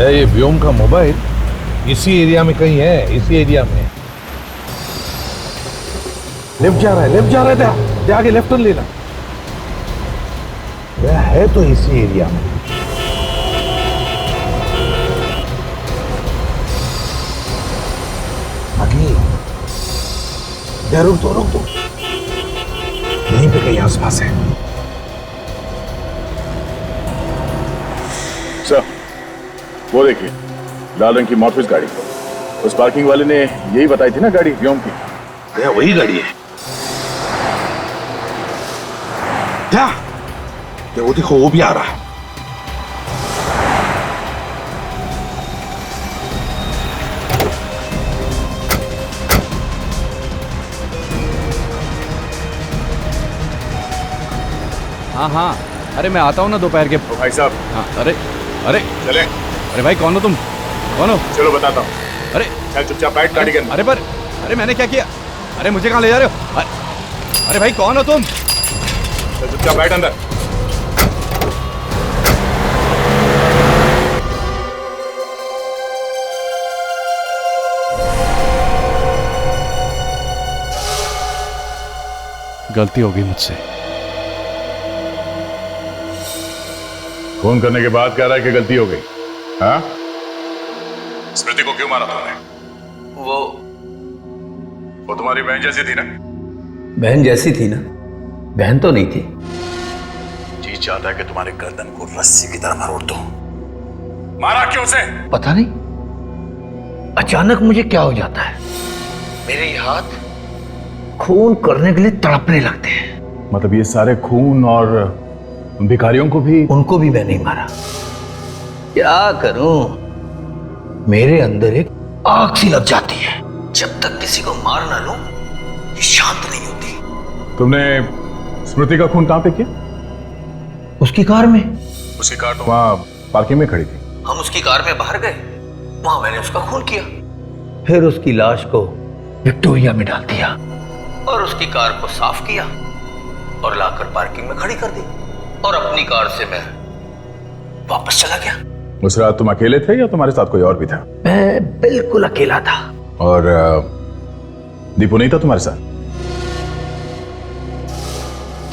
ये व्योम का मोबाइल इसी एरिया में कहीं है, इसी एरिया में। लेफ्ट जा रहा है, आगे लेफ्ट टर्न लेना। यह है तो इसी एरिया में। आगे रुक दो, यहीं पे कहीं आसपास है। सर, वो देखिए, लाल रंग की मॉर्फिस गाड़ी। उस पार्किंग वाले ने यही बताई थी ना गाड़ी व्योम की। क्या वही गाड़ी है? क्या? वो देखो, वो भी आ रहा है। हाँ, अरे मैं आता हूँ ना दोपहर के। भाई साहब। हाँ, अरे चले। अरे भाई, कौन हो तुम? कौन हो? चलो बताता हूँ। अरे चल चुपचाप बैठ गाड़ी के अंदर। अरे मैंने क्या किया? अरे मुझे कहाँ ले जा रहे हो? अरे भाई, कौन हो तुम? चल चुपचाप बैठ अंदर। गलती हो गई मुझसे। फोन करने के बाद कह रहा है कि गलती हो गई। हाँ? स्मृति को क्यों मारा तुमने? वो तुम्हारी बहन जैसी थी ना? बहन जैसी थी ना? बहन तो नहीं थी। जी चाहता है कि तुम्हारे गर्दन को रस्सी की तरह मरोड़ दो। मारा क्यों उसे? पता नहीं, अचानक मुझे क्या हो जाता है, मेरे ये हाथ खून करने के लिए तड़पने लगते हैं। मतलब ये सारे खून और भिखारियों को भी? उनको भी मैं नहीं मारा। क्या करूं, मेरे अंदर एक आग सी लग जाती है। जब तक किसी को मार ना लूं, ये शांत नहीं होती। तुमने स्मृति का खून कहां पे किया? उसकी कार में। उसकी कार तो वहां पार्किंग में खड़ी थी। हम उसकी कार में बाहर गए, वहां मैंने उसका खून किया, फिर उसकी लाश को विक्टोरिया में डाल दिया और उसकी कार को साफ किया और लाकर पार्किंग में खड़ी कर दी, और अपनी कार से मैं वापस चला गया। उस रात तुम अकेले थे या तुम्हारे साथ कोई और भी था? मैं बिल्कुल अकेला था। और दीपू नहीं था तुम्हारे साथ?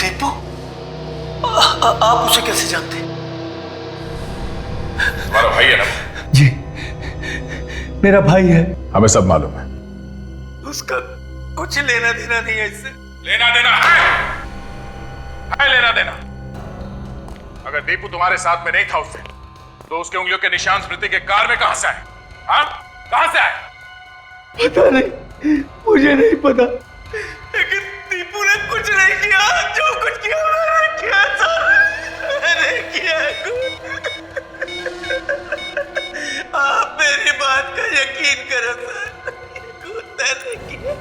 दीपू? आप उसे कैसे जानते? तुम्हारा भाई है ना? जी, मेरा भाई है। हमें सब मालूम है। उसका कुछ लेना देना नहीं है इससे। लेना देना है लेना देना। अगर दीपू तुम्हारे साथ में नहीं था उससे, तो उसके उंगलियों के निशान स्मृति के कार में कहां से आए? हाँ, कहां से आए? पता नहीं। मुझे नहीं पता, लेकिन दीपू ने कुछ नहीं किया। जो कुछ किया मैंने किया सर, मैंने किया कुछ। आप मेरी बात का यकीन करो सर, कुछ मैंने किया।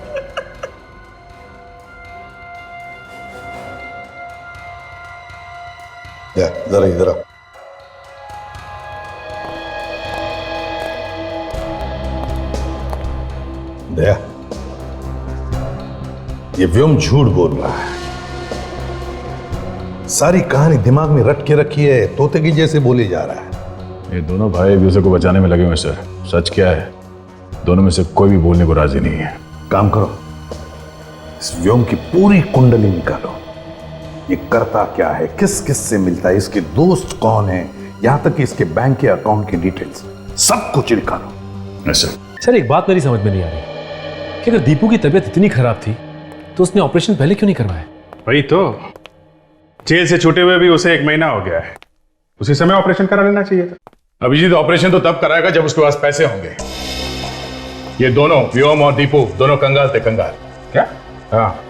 जरा इधर आओ। दया, ये व्योम झूठ बोल रहा है। सारी कहानी दिमाग में रट के रखी है, तोते की जैसे बोले जा रहा है। ये दोनों भाई एक दूसरे को बचाने में लगे हुए सर। सच क्या है, दोनों में से कोई भी बोलने को राजी नहीं है। काम करो, इस व्योम की पूरी कुंडली निकालो। ये करता क्या है, किस किस से मिलता है, इसके दोस्त कौन है, यहां तक कि इसके बैंक के अकाउंट की डिटेल्स, सब कुछ निकालो। सर एक बात मेरी समझ में नहीं आ रही कि अगर दीपू की तबीयत इतनी खराब थी तो उसने ऑपरेशन पहले क्यों नहीं करवाया? वही तो, जेल से छूटे हुए भी उसे 1 महीना हो गया है, उसी समय ऑपरेशन करा लेना चाहिए था। अभिजीत ऑपरेशन तो तब कराएगा जब उसके पास पैसे होंगे। ये दोनों व्योम और दीपू दोनों कंगाल थे, कंगाल। क्या? हाँ,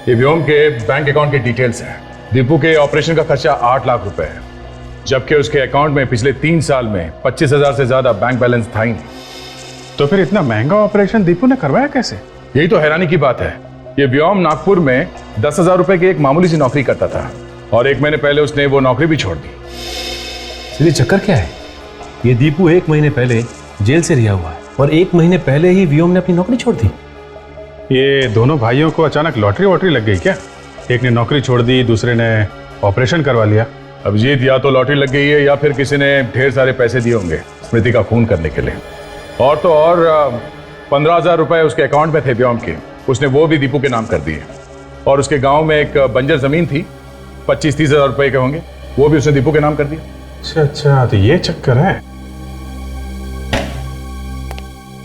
ये व्योम के बैंक अकाउंट की डिटेल्स हैं। दीपू के ऑपरेशन का खर्चा 8 लाख रुपए है, जबकि उसके अकाउंट में पिछले 3 साल में 25,000 से ज्यादा बैंक बैलेंस था ही नहीं। तो फिर इतना महंगा ऑपरेशन दीपू ने करवाया कैसे? यही तो हैरानी की बात है। ये व्योम नागपुर में 10,000 रुपए की एक मामूली सी नौकरी करता था और 1 महीने पहले उसने वो नौकरी भी छोड़ दी। चलिए चक्कर क्या है, ये दीपू 1 महीने पहले जेल से रिहा हुआ है और 1 महीने पहले ही व्योम ने अपनी नौकरी छोड़ दी। ये दोनों भाइयों को अचानक लॉटरी वॉटरी लग गई क्या? एक ने नौकरी छोड़ दी, दूसरे ने ऑपरेशन करवा लिया। अभिजीत, या तो लॉटरी लग गई है या फिर किसी ने ढेर सारे पैसे दिए होंगे स्मृति का खून करने के लिए। और तो और 15,000 रुपए उसके अकाउंट में थे व्योम के, उसने वो भी दीपू के नाम कर दिए। और उसके गांव में एक बंजर जमीन थी, 25-30 हजार रुपए के होंगे, वो भी उसने दीपू के नाम कर दिया। अच्छा अच्छा, तो ये चक्कर है।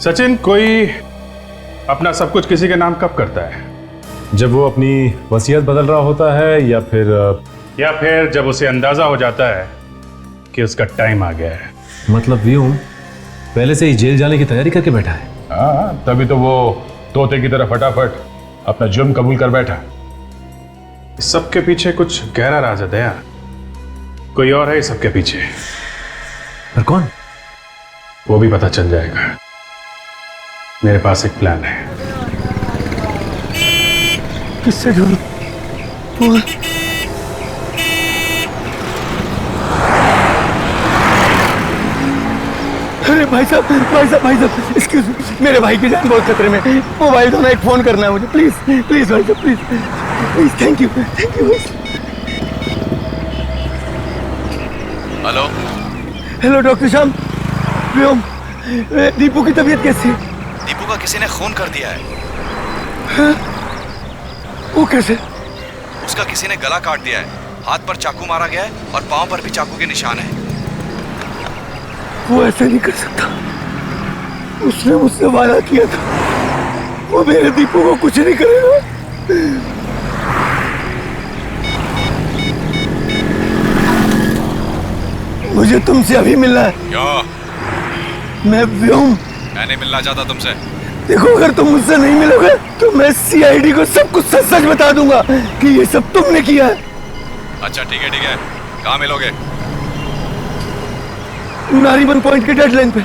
सचिन, कोई अपना सब कुछ किसी के नाम कब करता है? जब वो अपनी वसीयत बदल रहा होता है या फिर जब उसे अंदाजा हो जाता है कि उसका टाइम आ गया है। मतलब व्योम पहले से ही जेल जाने की तैयारी करके बैठा है। हाँ, तभी तो वो तोते की तरह फटाफट अपना जुर्म कबूल कर बैठा। इस सबके पीछे कुछ गहरा राज है दया, कोई और है इस सबके पीछे। पर कौन? वो भी पता चल जाएगा। मेरे पास एक प्लान है। किससे ढूंढूं? अरे भाई साहब, एक्सक्यूज मी, मेरे भाई की जान बहुत खतरे में। मोबाइल दो ना, एक फोन करना है मुझे, प्लीज प्लीज भाई साहब, please. Thank you. Hello hello doctor Shyam, Vyom, Deepu की तबीयत कैसी है? दीपू का किसी ने खून कर दिया है। हाँ? वो कैसे? उसका किसी ने गला काट दिया है, हाथ पर चाकू मारा गया है और पांव पर भी चाकू के निशान है। वो ऐसा नहीं कर सकता, उसने मुझसे वादा किया था, वो मेरे दीपू को कुछ नहीं करेगा। मुझे तुमसे अभी मिलना है। क्यों? मैं व्योम। मैं नहीं मिलना चाहता तुमसे। देखो, अगर तुम मुझसे नहीं मिलोगे तो मैं CID को सब कुछ सच सच बता दूंगा कि ये सब तुमने किया है। अच्छा ठीक है, कहाँ मिलोगे? नारीबन पॉइंट के डेडलाइन पे।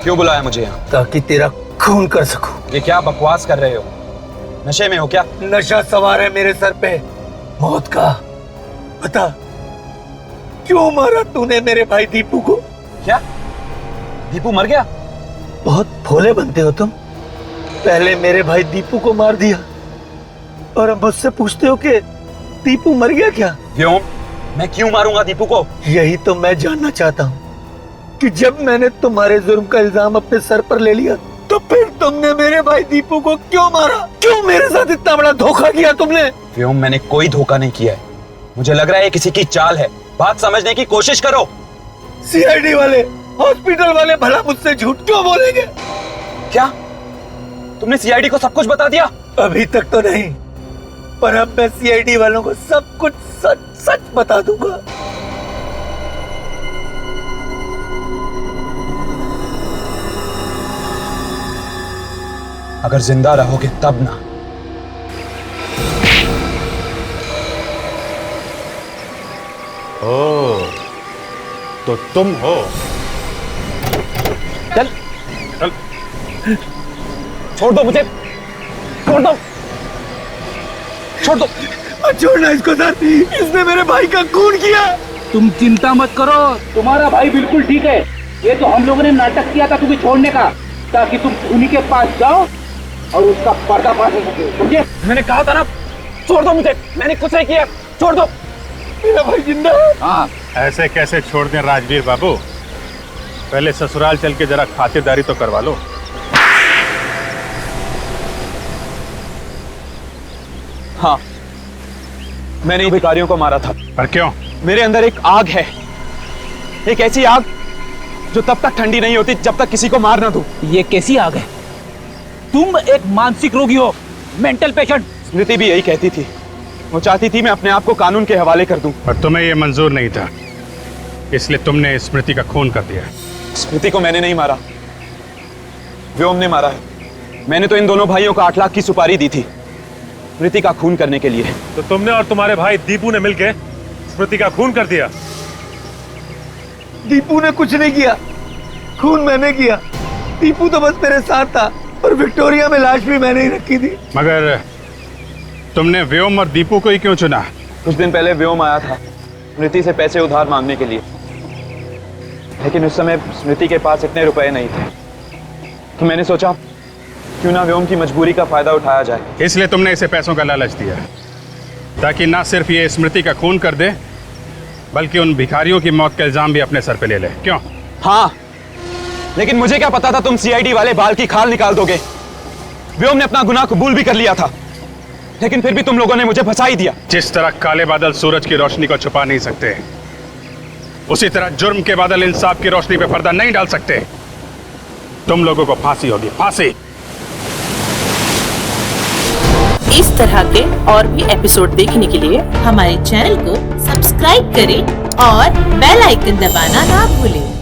क्यों बुलाया मुझे यहाँ? ताकि तेरा खून कर सकूं। ये क्या बकवास कर रहे हो? नशे में हो क्या? नशा सवार है मेरे सर पे, मौत का। बता, क्यों मारा तूने मेरे भाई दीपू को? क्या दीपू मर गया? बहुत भोले बनते हो तुम। पहले मेरे भाई दीपू को मार दिया, और अब मुझसे पूछते हो कि दीपू मर गया क्या? व्योम, मैं क्यों मारूंगा दीपू को? यही तो मैं जानना चाहता हूँ कि जब मैंने तुम्हारे जुर्म का इल्जाम अपने सर पर ले लिया तो फिर तुमने मेरे भाई दीपू को क्यों मारा? क्यों मेरे साथ इतना बड़ा धोखा किया तुमने? व्योम, मैंने कोई धोखा नहीं किया है। मुझे लग रहा है ये किसी की चाल है। बात समझने की कोशिश करो। सीआईडी वाले, हॉस्पिटल वाले भला मुझसे झूठ क्यों बोलेंगे? क्या तुमने सीआईडी को सब कुछ बता दिया? अभी तक तो नहीं, पर अब मैं सीआईडी वालों को सब कुछ सच सच बता दूंगा। अगर जिंदा रहोगे तब ना। ओ, तो तुम हो। चल चल, छोड़ दो मुझे, छोड़ दो, छोड़ दो। छोड़ना इसको सर, इसने मेरे भाई का खून किया। तुम चिंता मत करो, तुम्हारा भाई बिल्कुल ठीक है। ये तो हम लोगों ने नाटक किया था तुम्हें छोड़ने का, ताकि तुम खूनी के पास जाओ और उसका पर्दाफाश हो सके, समझे? मैंने कहा था ना, छोड़ दो मुझे, मैंने कुछ नहीं किया, छोड़ दो। मेरा भाई जिंदा है। हाँ, ऐसे कैसे छोड़ दें राजवीर बाबू? पहले ससुराल चल के जरा खातिरदारी तो करवा लो। हाँ, मैंने भिखारियों को मारा था। पर क्यों? मेरे अंदर एक आग है, एक ऐसी आग जो तब तक ठंडी नहीं होती जब तक किसी को मार ना दूं। ये कैसी आग है? तुम एक मानसिक रोगी हो, मेंटल पेशेंट। स्मृति भी यही कहती थी, वो चाहती थी मैं अपने आप को कानून के हवाले कर दूं। पर तुम्हें ये मंजूर नहीं था, इसलिए तुमने स्मृति का खून कर दिया। स्मृति को मैंने नहीं मारा, व्योम ने मारा है। मैंने तो इन दोनों भाइयों को 8 लाख की सुपारी दी थी स्मृति का खून करने के लिए। तो तुमने और तुम्हारे भाई दीपू ने मिलकर स्मृति का खून कर दिया? दीपू ने कुछ नहीं किया, खून मैंने किया। दीपू तो बस मेरे साथ था और विक्टोरिया में लाश भी मैंने ही रखी थी। मगर तुमने व्योम और दीपू को ही क्यों चुना? कुछ दिन पहले व्योम आया था स्मृति से पैसे उधार मांगने के लिए, लेकिन उस समय स्मृति के पास इतने रुपए नहीं थे, तो मैंने सोचा क्यों ना व्योम की मजबूरी का फायदा उठाया जाए। इसलिए तुमने इसे पैसों का लालच दिया, ताकि ना सिर्फ ये स्मृति का खून कर दे, बल्कि उन भिखारियों की मौत का इल्जाम भी अपने सर पे ले ले। क्यों? हाँ, लेकिन मुझे क्या पता था तुम सीआईडी वाले बाल की खाल निकाल दोगे। व्योम ने अपना गुनाह कबूल भी कर लिया था, लेकिन फिर भी तुम लोगों ने मुझे फंसा ही दिया। जिस तरह काले बादल सूरज की रोशनी को छुपा नहीं सकते, उसी तरह जुर्म के बादल इंसाफ की रोशनी पे पर्दा नहीं डाल सकते। तुम लोगों को फांसी होगी, फांसी। इस तरह के और भी एपिसोड देखने के लिए हमारे चैनल को सब्सक्राइब करें और बेल आइकन दबाना ना भूलें।